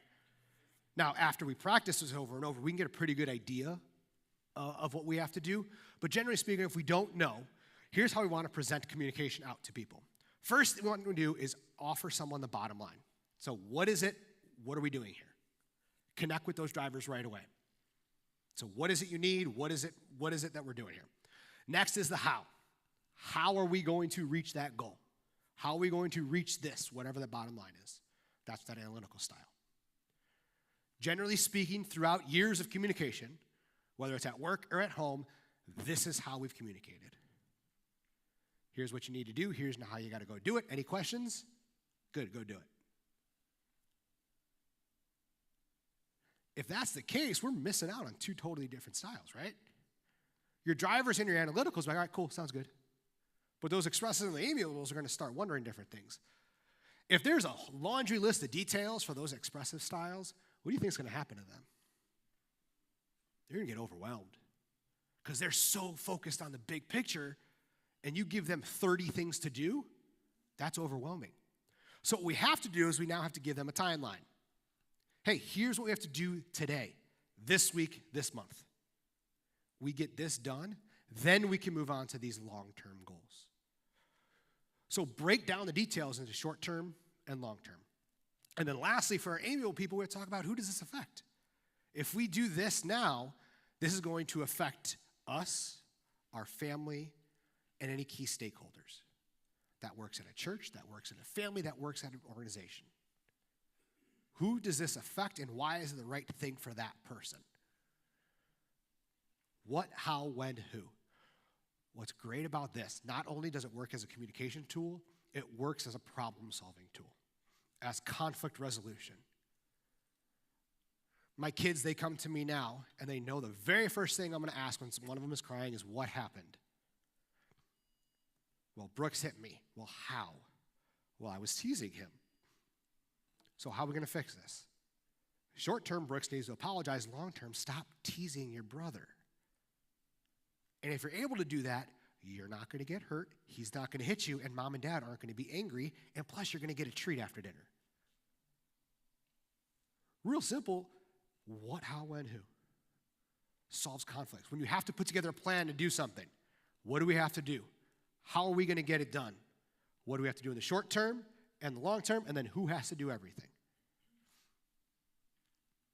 Now, after we practice this over and over, we can get a pretty good idea of what we have to do. But generally speaking, if we don't know, here's how we want to present communication out to people. First thing we want to do is offer someone the bottom line. So what is it? What are we doing here? Connect with those drivers right away. So what is it you need? What is it that we're doing here? Next is the how. How are we going to reach that goal? How are we going to reach this, whatever the bottom line is? That's that analytical style. Generally speaking, throughout years of communication, whether it's at work or at home, this is how we've communicated. Here's what you need to do. Here's how you got to go do it. Any questions? Good, go do it. If that's the case, we're missing out on two totally different styles, right? Your drivers and your analyticals are like, all right, cool, sounds good. But those expressives and the amiables are going to start wondering different things. If there's a laundry list of details for those expressive styles, what do you think is going to happen to them? They're going to get overwhelmed because they're so focused on the big picture, and you give them 30 things to do, that's overwhelming. So what we have to do is we now have to give them a timeline. Hey, here's what we have to do today, this week, this month. We get this done, then we can move on to these long-term goals. So break down the details into short-term and long-term. And then lastly, for our amiable people, we're going to talk about who does this affect. If we do this now, this is going to affect us, our family, and any key stakeholders. That works at a church, that works in a family, that works at an organization. Who does this affect, and why is it the right thing for that person? What, how, when, who? What's great about this, not only does it work as a communication tool, it works as a problem-solving tool, as conflict resolution. My kids, they come to me now, and they know the very first thing I'm going to ask when one of them is crying is, what happened? Well, Brooks hit me. Well, how? Well, I was teasing him. So how are we going to fix this? Short-term, Brooks needs to apologize. Long-term, stop teasing your brother. And if you're able to do that, you're not going to get hurt, he's not going to hit you, and mom and dad aren't going to be angry, and plus you're going to get a treat after dinner. Real simple, what, how, when, who? Solves conflicts. When you have to put together a plan to do something, what do we have to do? How are we going to get it done? What do we have to do in the short term and the long term, and then who has to do everything?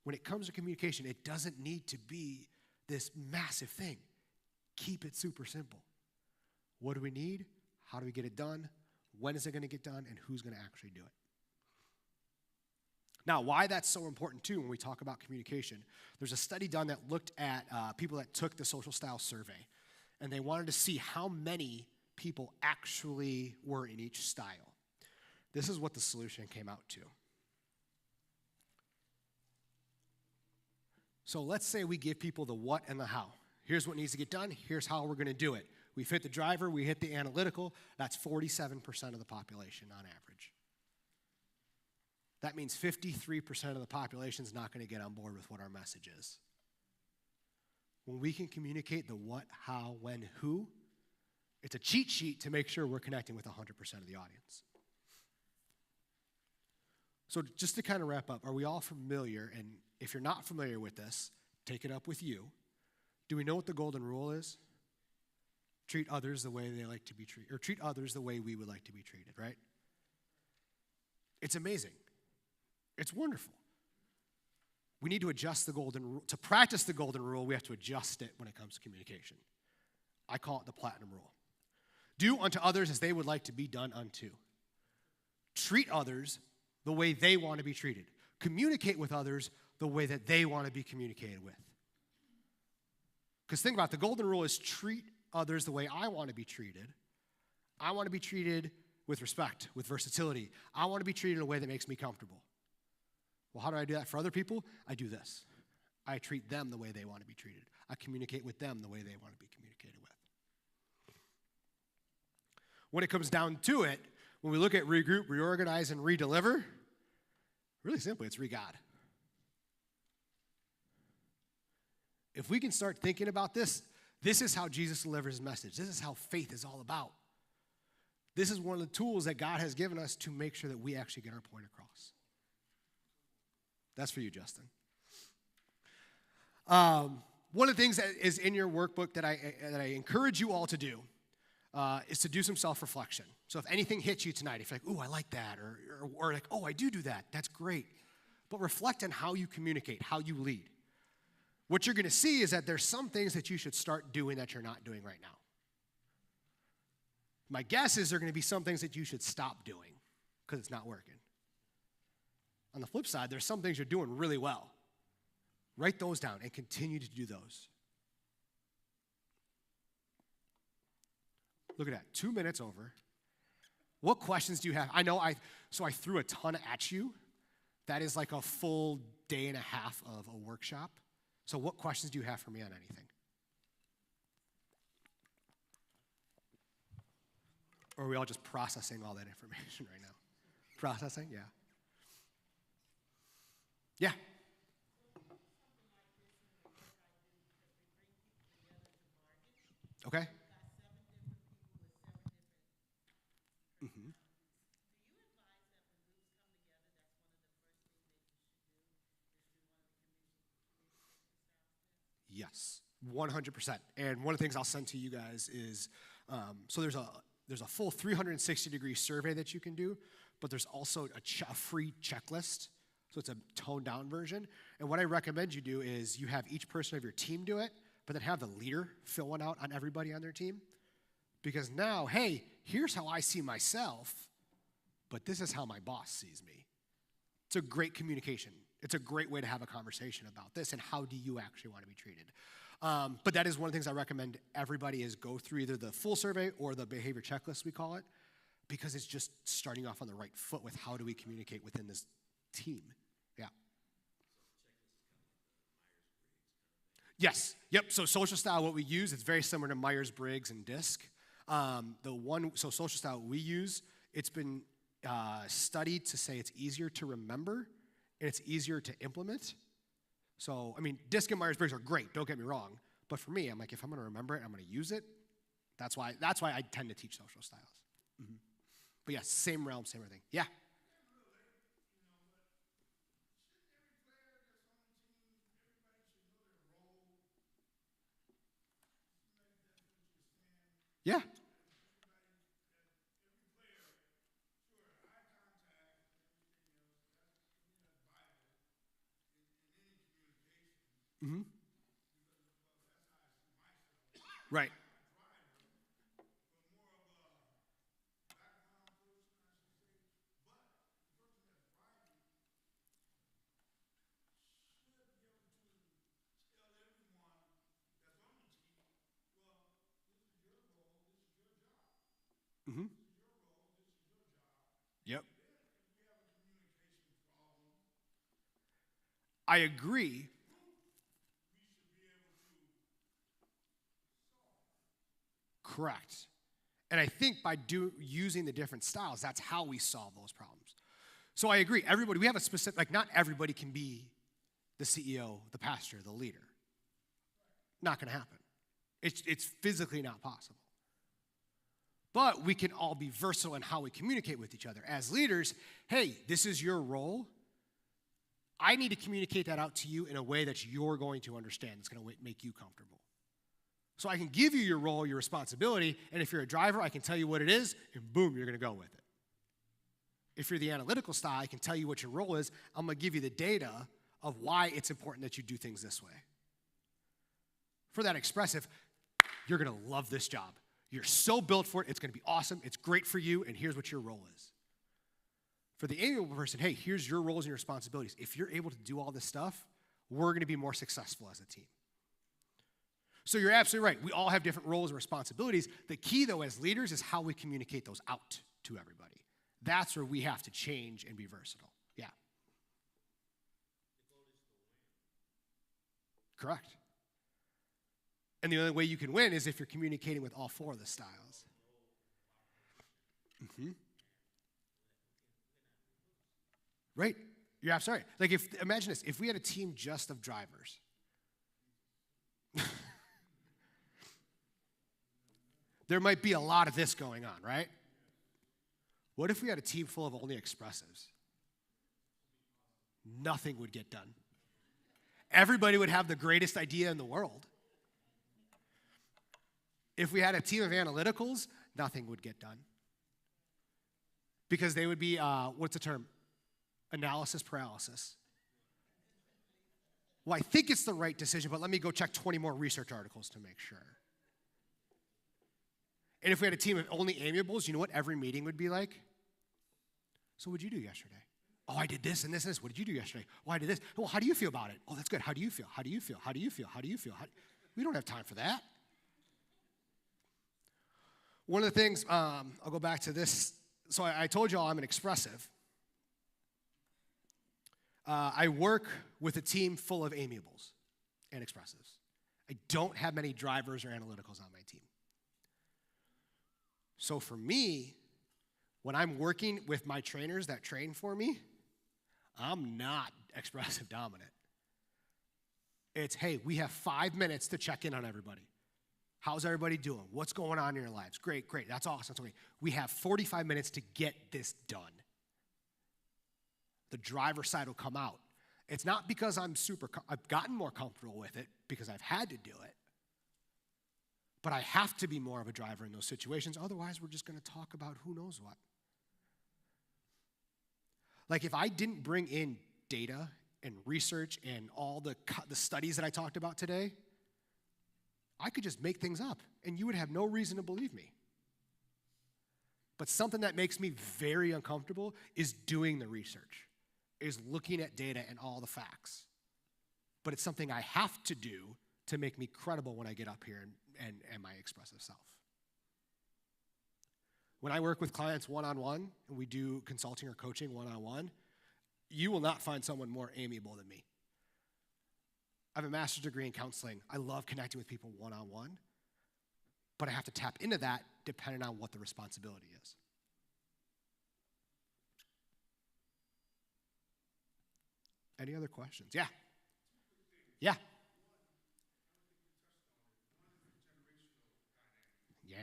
When it comes to communication, it doesn't need to be this massive thing. Keep it super simple. What do we need? How do we get it done? When is it going to get done? And who's going to actually do it? Now, why that's so important, too, when we talk about communication, there's a study done that looked at people that took the social style survey, and they wanted to see how many people actually were in each style. This is what the solution came out to. So let's say we give people the what and the how. Here's what needs to get done. Here's how we're going to do it. We fit the driver. We hit the analytical. That's 47% of the population on average. That means 53% of the population is not going to get on board with what our message is. When we can communicate the what, how, when, who, it's a cheat sheet to make sure we're connecting with 100% of the audience. So just to kind of wrap up, are we all familiar? And if you're not familiar with this, take it up with you. Do we know what the golden rule is? Treat others the way they like to be treated, or treat others the way we would like to be treated, right? It's amazing. It's wonderful. We need to adjust the golden rule. To practice the golden rule, we have to adjust it when it comes to communication. I call it the platinum rule. Do unto others as they would like to be done unto. Treat others the way they want to be treated. Communicate with others the way that they want to be communicated with. Because think about it, the golden rule is treat others the way I want to be treated. I want to be treated with respect, with versatility. I want to be treated in a way that makes me comfortable. Well, how do I do that for other people? I do this. I treat them the way they want to be treated. I communicate with them the way they want to be communicated with. When it comes down to it, when we look at regroup, reorganize, and redeliver, really simply, it's re-God. If we can start thinking about this, this is how Jesus delivers his message. This is how faith is all about. This is one of the tools that God has given us to make sure that we actually get our point across. That's for you, Justin. One of the things that is in your workbook that I encourage you all to do is to do some self-reflection. So if anything hits you tonight, if you're like, ooh, I like that, or like, oh, I do that, that's great. But reflect on how you communicate, how you lead. What you're going to see is that there's some things that you should start doing that you're not doing right now. My guess is there are going to be some things that you should stop doing because it's not working. On the flip side, there's some things you're doing really well. Write those down and continue to do those. Look at that, 2 minutes over. What questions do you have? I threw a ton at you. That is like a full day and a half of a workshop. So what questions do you have for me on anything? Or are we all just processing all that information right now? Processing? Yeah. Yeah. Okay. Mm-hmm. Yes, 100%. And one of the things I'll send to you guys is, so there's a full 360-degree survey that you can do, but there's also a free checklist. So it's a toned-down version. And what I recommend you do is you have each person of your team do it, but then have the leader fill one out on everybody on their team. Because now, hey, here's how I see myself, but this is how my boss sees me. It's a great communication. It's a great way to have a conversation about this and how do you actually want to be treated. But that is one of the things I recommend everybody is go through either the full survey or the behavior checklist, we call it, because it's just starting off on the right foot with how do we communicate within this team. Yeah. Yes. Yep. So social style, what we use, it's very similar to Myers-Briggs and DISC. Social style we use, it's been studied to say it's easier to remember and it's easier to implement. So, I mean, DISC and Myers-Briggs are great, don't get me wrong. But for me, I'm like, if I'm going to remember it, I'm going to use it. That's why I tend to teach social styles. Mm-hmm. But yeah, same realm, same everything. Yeah. Yeah. Mm-hmm. Right. Mm-hmm. Yep. I agree. Correct. And I think by using the different styles, that's how we solve those problems. So I agree. Everybody, we have a specific, like not everybody can be the CEO, the pastor, the leader. Not going to happen. It's physically not possible. But we can all be versatile in how we communicate with each other. As leaders, hey, this is your role. I need to communicate that out to you in a way that you're going to understand. It's going to make you comfortable. So I can give you your role, your responsibility, and if you're a driver, I can tell you what it is, and boom, you're going to go with it. If you're the analytical style, I can tell you what your role is. I'm going to give you the data of why it's important that you do things this way. For that expressive, you're going to love this job. You're so built for it. It's going to be awesome. It's great for you, and here's what your role is. For the amiable person, hey, here's your roles and your responsibilities. If you're able to do all this stuff, we're going to be more successful as a team. So you're absolutely right. We all have different roles and responsibilities. The key, though, as leaders is how we communicate those out to everybody. That's where we have to change and be versatile. Yeah. Correct. And the only way you can win is if you're communicating with all four of the styles. Mm-hmm. Right. You're absolutely right. Like, imagine this. If we had a team just of drivers. There might be a lot of this going on, right? What if we had a team full of only expressives? Nothing would get done. Everybody would have the greatest idea in the world. If we had a team of analyticals, nothing would get done. Because they would be, what's the term? Analysis paralysis. Well, I think it's the right decision, but let me go check 20 more research articles to make sure. And if we had a team of only amiables, you know what every meeting would be like? So what'd you do yesterday? Oh, I did this and this and this. What did you do yesterday? Oh, I did this. Well, how do you feel about it? Oh, that's good. How do you feel? How do you feel? How do you feel? How do you feel? We don't have time for that. One of the things, I'll go back to this. So I told you all I'm an expressive. I work with a team full of amiables and expressives. I don't have many drivers or analyticals on my team. So for me, when I'm working with my trainers that train for me, I'm not expressive dominant. It's, hey, we have 5 minutes to check in on everybody. How's everybody doing? What's going on in your lives? Great. That's awesome. That's okay. We have 45 minutes to get this done. The driver's side will come out. It's not because I've gotten more comfortable with it because I've had to do it. But I have to be more of a driver in those situations. Otherwise, we're just going to talk about who knows what. Like if I didn't bring in data and research and all the studies that I talked about today, I could just make things up, and you would have no reason to believe me. But something that makes me very uncomfortable is doing the research, is looking at data and all the facts. But it's something I have to do to make me credible when I get up here and my expressive self. When I work with clients one-on-one, and we do consulting or coaching one-on-one, you will not find someone more amiable than me. I have a master's degree in counseling. I love connecting with people one-on-one, but I have to tap into that depending on what the responsibility is. Any other questions? Yeah. Yeah. Yeah.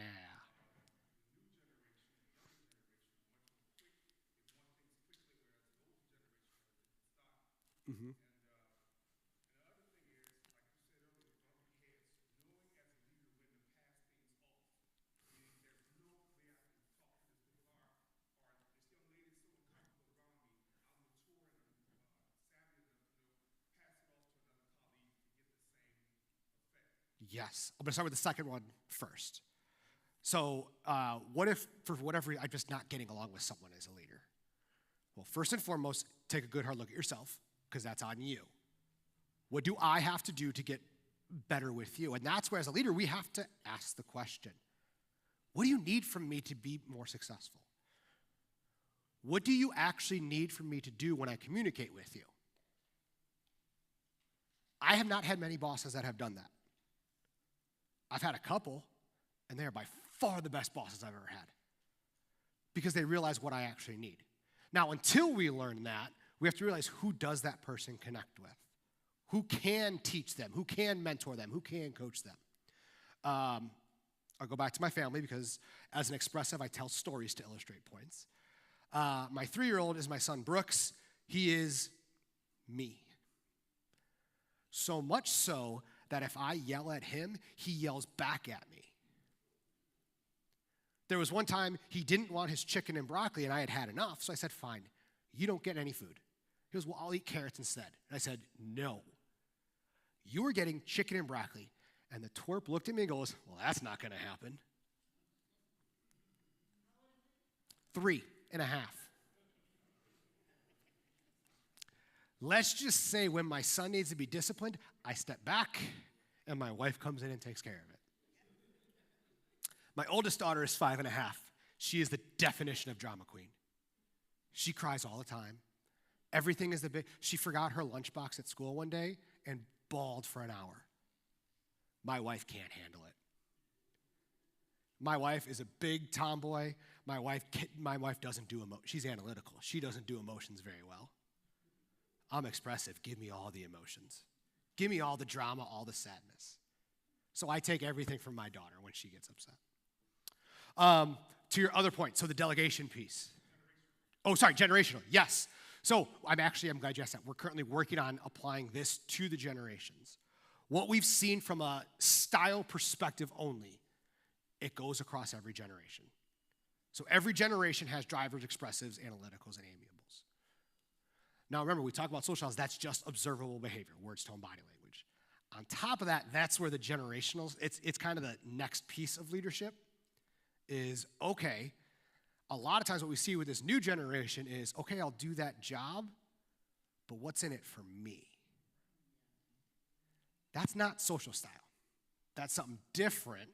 Mm-hmm. Yes. I'm going to start with the second one first. So what if, for whatever reason, I'm just not getting along with someone as a leader? Well, first and foremost, take a good hard look at yourself, because that's on you. What do I have to do to get better with you? And that's where, as a leader, we have to ask the question, what do you need from me to be more successful? What do you actually need from me to do when I communicate with you? I have not had many bosses that have done that. I've had a couple, and they are by far the best bosses I've ever had because they realize what I actually need. Now, until we learn that, we have to realize who does that person connect with, who can teach them, who can mentor them, who can coach them. I'll go back to my family because as an expressive, I tell stories to illustrate points. My 3-year-old is my son, Brooks. He is me. So much so that if I yell at him, he yells back at me. There was one time he didn't want his chicken and broccoli, and I had had enough, so I said, fine, you don't get any food. He goes, well, I'll eat carrots instead. And I said, no. You are getting chicken and broccoli. And the twerp looked at me and goes, well, that's not going to happen. 3.5. Let's just say when my son needs to be disciplined, I step back and my wife comes in and takes care of it. My oldest daughter is 5.5. She is the definition of drama queen. She cries all the time. Everything is she forgot her lunchbox at school one day and bawled for an hour. My wife can't handle it. My wife is a big tomboy. My wife doesn't do emotions. She's analytical. She doesn't do emotions very well. I'm expressive. Give me all the emotions. Give me all the drama, all the sadness. So I take everything from my daughter when she gets upset. To your other point, so the delegation piece. Oh, sorry, generational. Yes. So I'm glad you asked that. We're currently working on applying this to the generations. What we've seen from a style perspective only, it goes across every generation. So every generation has drivers, expressives, analyticals, and amiables. Now remember, we talk about social styles, that's just observable behavior, words, tone, body language. On top of that, that's where the generationals, it's kind of the next piece of leadership is, okay, a lot of times what we see with this new generation is, okay, I'll do that job, but what's in it for me? That's not social style. That's something different.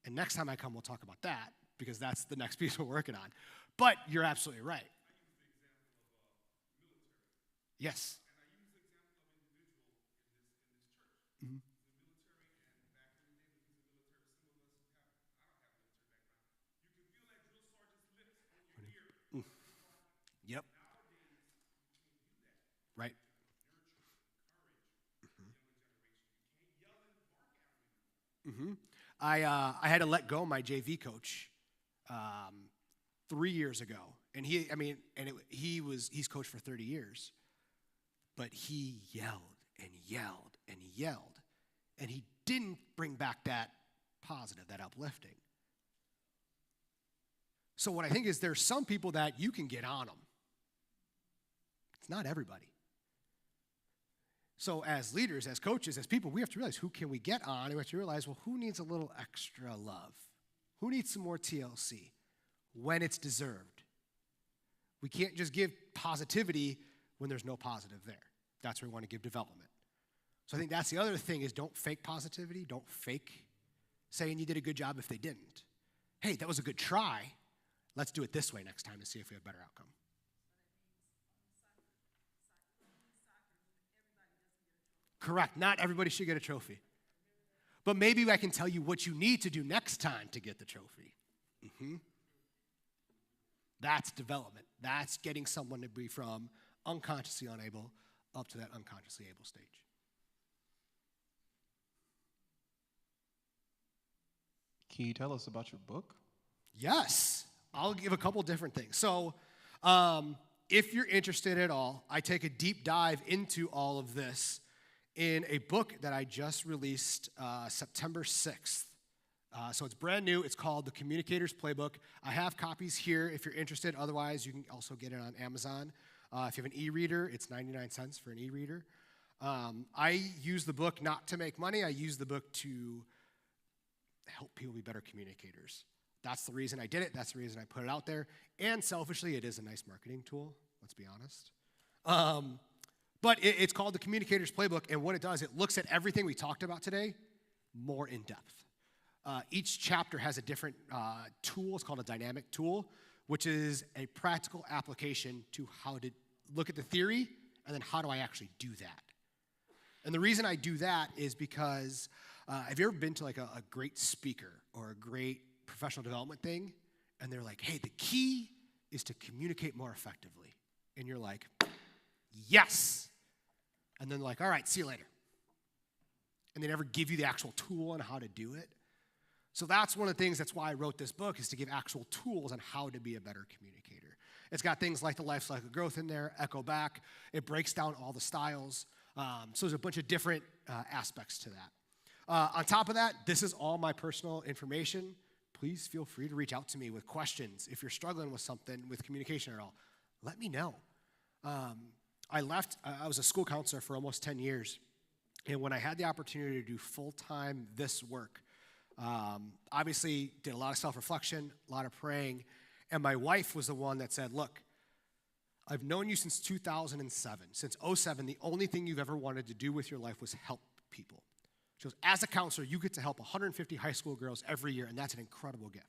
And next time I come, we'll talk about that because that's the next piece we're working on. But you're absolutely right. Yes. Mm-hmm. Yep. Right. Mm-hmm. I had to let go my JV coach 3 years ago, and he's coached for 30 years, but he yelled and yelled and yelled, and he didn't bring back that positive, that uplifting. So what I think is there's some people that you can get on them. It's not everybody. So as leaders, as coaches, as people, we have to realize who can we get on, and we have to realize, well, who needs a little extra love? Who needs some more TLC when it's deserved? We can't just give positivity when there's no positive there. That's where we want to give development. So I think that's the other thing is don't fake positivity. Don't fake saying you did a good job if they didn't. Hey, that was a good try. Let's do it this way next time to see if we have a better outcome. Correct. Not everybody should get a trophy. But maybe I can tell you what you need to do next time to get the trophy. Mm-hmm. That's development. That's getting someone to be from unconsciously unable up to that unconsciously able stage. Can you tell us about your book? Yes. I'll give a couple different things. So if you're interested at all, I take a deep dive into all of this in a book that I just released September 6th. So it's brand new. It's called The Communicator's Playbook. I have copies here if you're interested. Otherwise, you can also get it on Amazon. If you have an e-reader, it's 99 cents for an e-reader. I use the book not to make money. I use the book to help people be better communicators. That's the reason I did it. That's the reason I put it out there. And selfishly, it is a nice marketing tool, let's be honest. But it's called The Communicator's Playbook, and what it does, it looks at everything we talked about today more in depth. Each chapter has a different tool. It's called a dynamic tool, which is a practical application to how to look at the theory and then how do I actually do that. And the reason I do that is because have you ever been to like a great speaker or a great professional development thing, and they're like, hey, the key is to communicate more effectively. And you're like, yes. And then they're like, all right, see you later. And they never give you the actual tool on how to do it. So that's one of the things, that's why I wrote this book, is to give actual tools on how to be a better communicator. It's got things like the life cycle growth in there, echo back. It breaks down all the styles. So there's a bunch of different aspects to that. On top of that, this is all my personal information. Please feel free to reach out to me with questions. If you're struggling with something, with communication at all, let me know. I was a school counselor for almost 10 years. And when I had the opportunity to do full-time this work, obviously did a lot of self-reflection, a lot of praying. And my wife was the one that said, look, I've known you since 2007. Since 2007, the only thing you've ever wanted to do with your life was help people. She goes, as a counselor, you get to help 150 high school girls every year, and that's an incredible gift.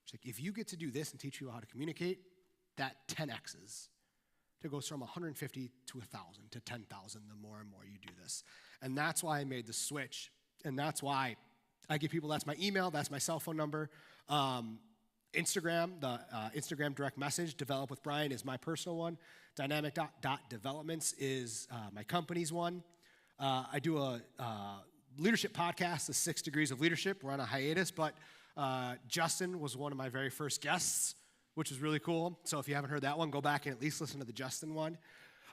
She's like, if you get to do this and teach you how to communicate, that 10x's. It goes from 150 to 1,000 to 10,000 the more and more you do this. And that's why I made the switch. And that's why I give people, that's my email, that's my cell phone number. Instagram, the Instagram direct message, Develop with Brian is my personal one. Dynamic.developments is my company's one. I do a leadership podcast, The 6 Degrees of Leadership. We're on a hiatus, but Justin was one of my very first guests, which was really cool. So if you haven't heard that one, go back and at least listen to the Justin one.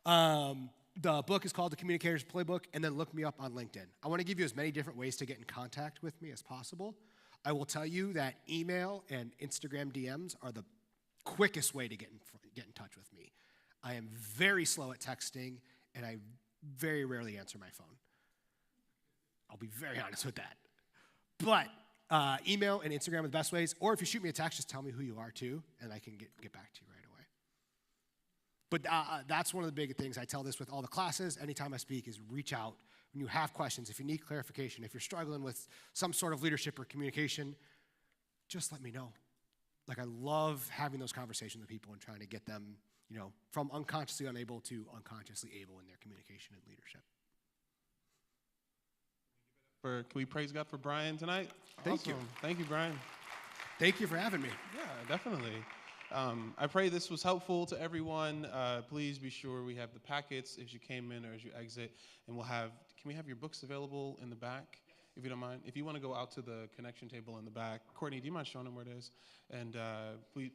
The book is called The Communicator's Playbook, and then look me up on LinkedIn. I want to give you as many different ways to get in contact with me as possible. I will tell you that email and Instagram DMs are the quickest way to get in touch with me. I am very slow at texting, and I very rarely answer my phone. I'll be very honest with that. But email and Instagram are the best ways. Or if you shoot me a text, just tell me who you are too, and I can get back to you right away. But that's one of the big things. I tell this with all the classes. Anytime I speak is reach out. When you have questions, if you need clarification, if you're struggling with some sort of leadership or communication, just let me know. Like, I love having those conversations with people and trying to get them, from unconsciously unable to unconsciously able in their communication and leadership. Can we praise God for Brian tonight? Thank you. Thank you, Brian. Thank you for having me. Yeah, definitely. I pray this was helpful to everyone. Please be sure we have the packets as you came in or as you exit, and can we have your books available in the back, if you don't mind? If you want to go out to the connection table in the back. Courtney, do you mind showing them where it is? And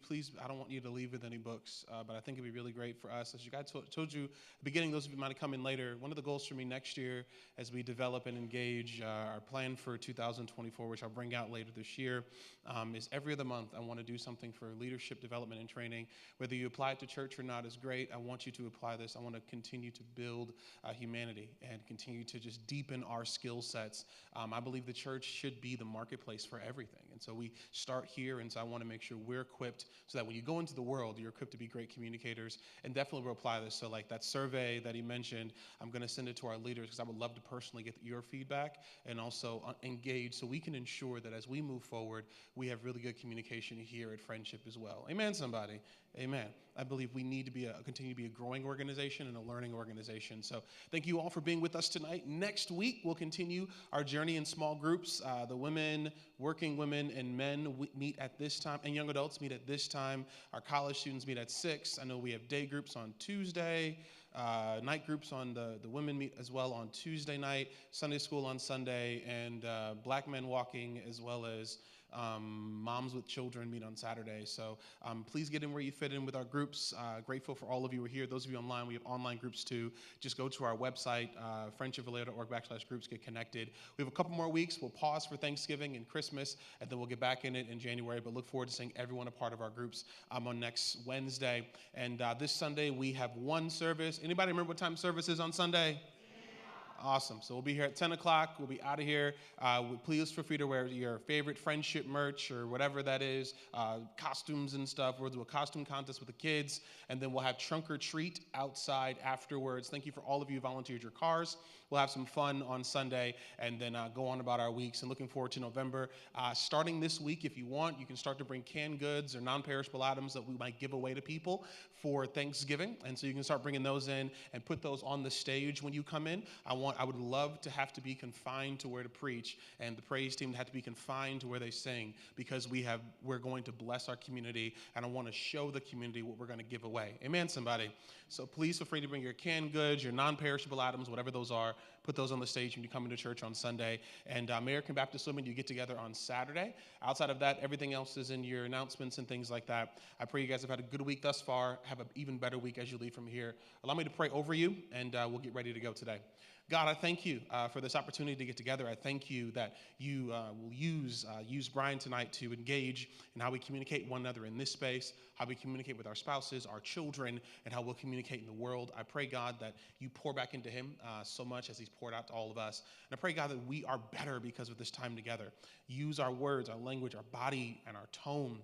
please, I don't want you to leave with any books, but I think it'd be really great for us. As you guys told you at the beginning, those of you who might have come in later, one of the goals for me next year as we develop and engage our plan for 2024, which I'll bring out later this year, is every other month I want to do something for leadership development and training. Whether you apply it to church or not is great. I want you to apply this. I want to continue to build humanity and continue to just deepen our skill sets. I believe the church should be the marketplace for everything. And so we start here, and so I want to make sure we're equipped so that when you go into the world, you're equipped to be great communicators. And definitely we'll apply this. So like that survey that he mentioned, I'm going to send it to our leaders because I would love to personally get your feedback and also engage so we can ensure that as we move forward, we have really good communication here at Friendship as well. Amen, somebody. Amen. I believe we need to continue to be a growing organization and a learning organization. So thank you all for being with us tonight. Next week, we'll continue our journey in small groups. The women, working women, and men meet at this time, and young adults meet at this time. Our college students meet at 6. I know we have day groups on Tuesday. Night groups on the women meet as well on Tuesday night, Sunday school on Sunday, and Black Men Walking as well as moms with children meet on Saturday. So please get in where you fit in with our groups. Grateful for all of you who are here. Those of you online, we have online groups too. Just go to our website, friendshipvallejo.org/groups, get connected. We have a couple more weeks. We'll pause for Thanksgiving and Christmas, and then we'll get back in it in January. But look forward to seeing everyone a part of our groups on next Wednesday. And this Sunday, we have one service. Anybody remember what time service is on Sunday? Awesome. So we'll be here at 10 o'clock. We'll be out of here. Please feel free to wear your favorite friendship merch or whatever that is, costumes and stuff. We'll do a costume contest with the kids, and then we'll have trunk or treat outside afterwards. Thank you for all of you who volunteered your cars. We'll have some fun on Sunday and then go on about our weeks, and looking forward to November. Starting this week, if you want, you can start to bring canned goods or non-perishable items that we might give away to people for Thanksgiving. And so you can start bringing those in and put those on the stage when you come in. I would love to have to be confined to where to preach, and the praise team to have to be confined to where they sing, because we're going to bless our community, and I want to show the community what we're going to give away. Amen, somebody. So please feel free to bring your canned goods, your non-perishable items, whatever those are. Put those on the stage when you come into church on Sunday. And American Baptist Women, you get together on Saturday. Outside of that, everything else is in your announcements and things like that. I pray you guys have had a good week thus far. Have an even better week as you leave from here. Allow me to pray over you, and we'll get ready to go today. God, I thank you for this opportunity to get together. I thank you that you will use Brian tonight to engage in how we communicate one another in this space, how we communicate with our spouses, our children, and how we'll communicate in the world. I pray, God, that you pour back into him so much as he's poured out to all of us. And I pray, God, that we are better because of this time together. Use our words, our language, our body, and our tone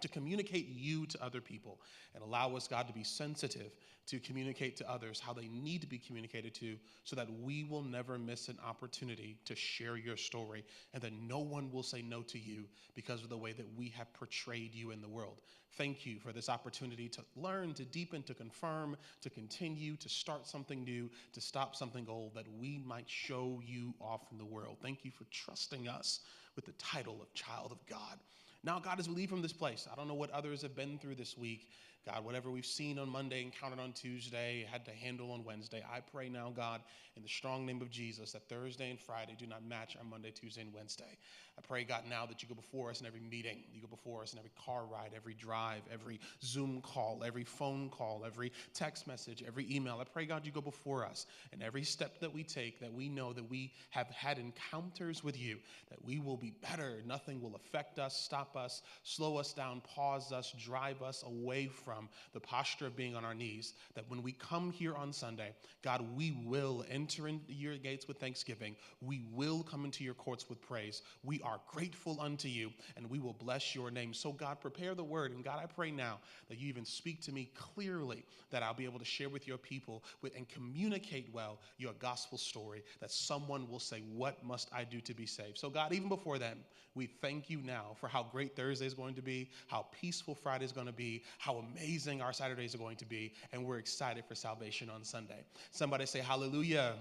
to communicate you to other people and allow us, God, to be sensitive to communicate to others how they need to be communicated to so that we will never miss an opportunity to share your story and that no one will say no to you because of the way that we have portrayed you in the world. Thank you for this opportunity to learn, to deepen, to confirm, to continue, to start something new, to stop something old, that we might show you off in the world. Thank you for trusting us with the title of child of God. Now, God, as we leave from this place, I don't know what others have been through this week. God, whatever we've seen on Monday, encountered on Tuesday, had to handle on Wednesday, I pray now, God, in the strong name of Jesus, that Thursday and Friday do not match our Monday, Tuesday, and Wednesday. I pray, God, now that you go before us in every meeting, you go before us in every car ride, every drive, every Zoom call, every phone call, every text message, every email. I pray, God, you go before us in every step that we take, that we know that we have had encounters with you, that we will be better. Nothing will affect us, stop us, slow us down, pause us, drive us away from the posture of being on our knees, that when we come here on Sunday, God, we will enter into your gates with thanksgiving. We will come into your courts with praise. We are grateful unto you, and we will bless your name. So, God, prepare the word. And, God, I pray now that you even speak to me clearly, that I'll be able to share with your people and communicate well your gospel story, that someone will say, what must I do to be saved? So, God, even before then, we thank you now for how great Thursday is going to be, how peaceful Friday is going to be, how amazing our Saturdays are going to be, and we're excited for salvation on Sunday. Somebody say hallelujah.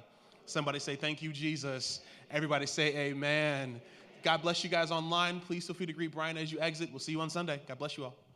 Somebody say thank you, Jesus. Everybody say amen. God bless you guys online. Please feel free to greet Brian as you exit. We'll see you on Sunday. God bless you all.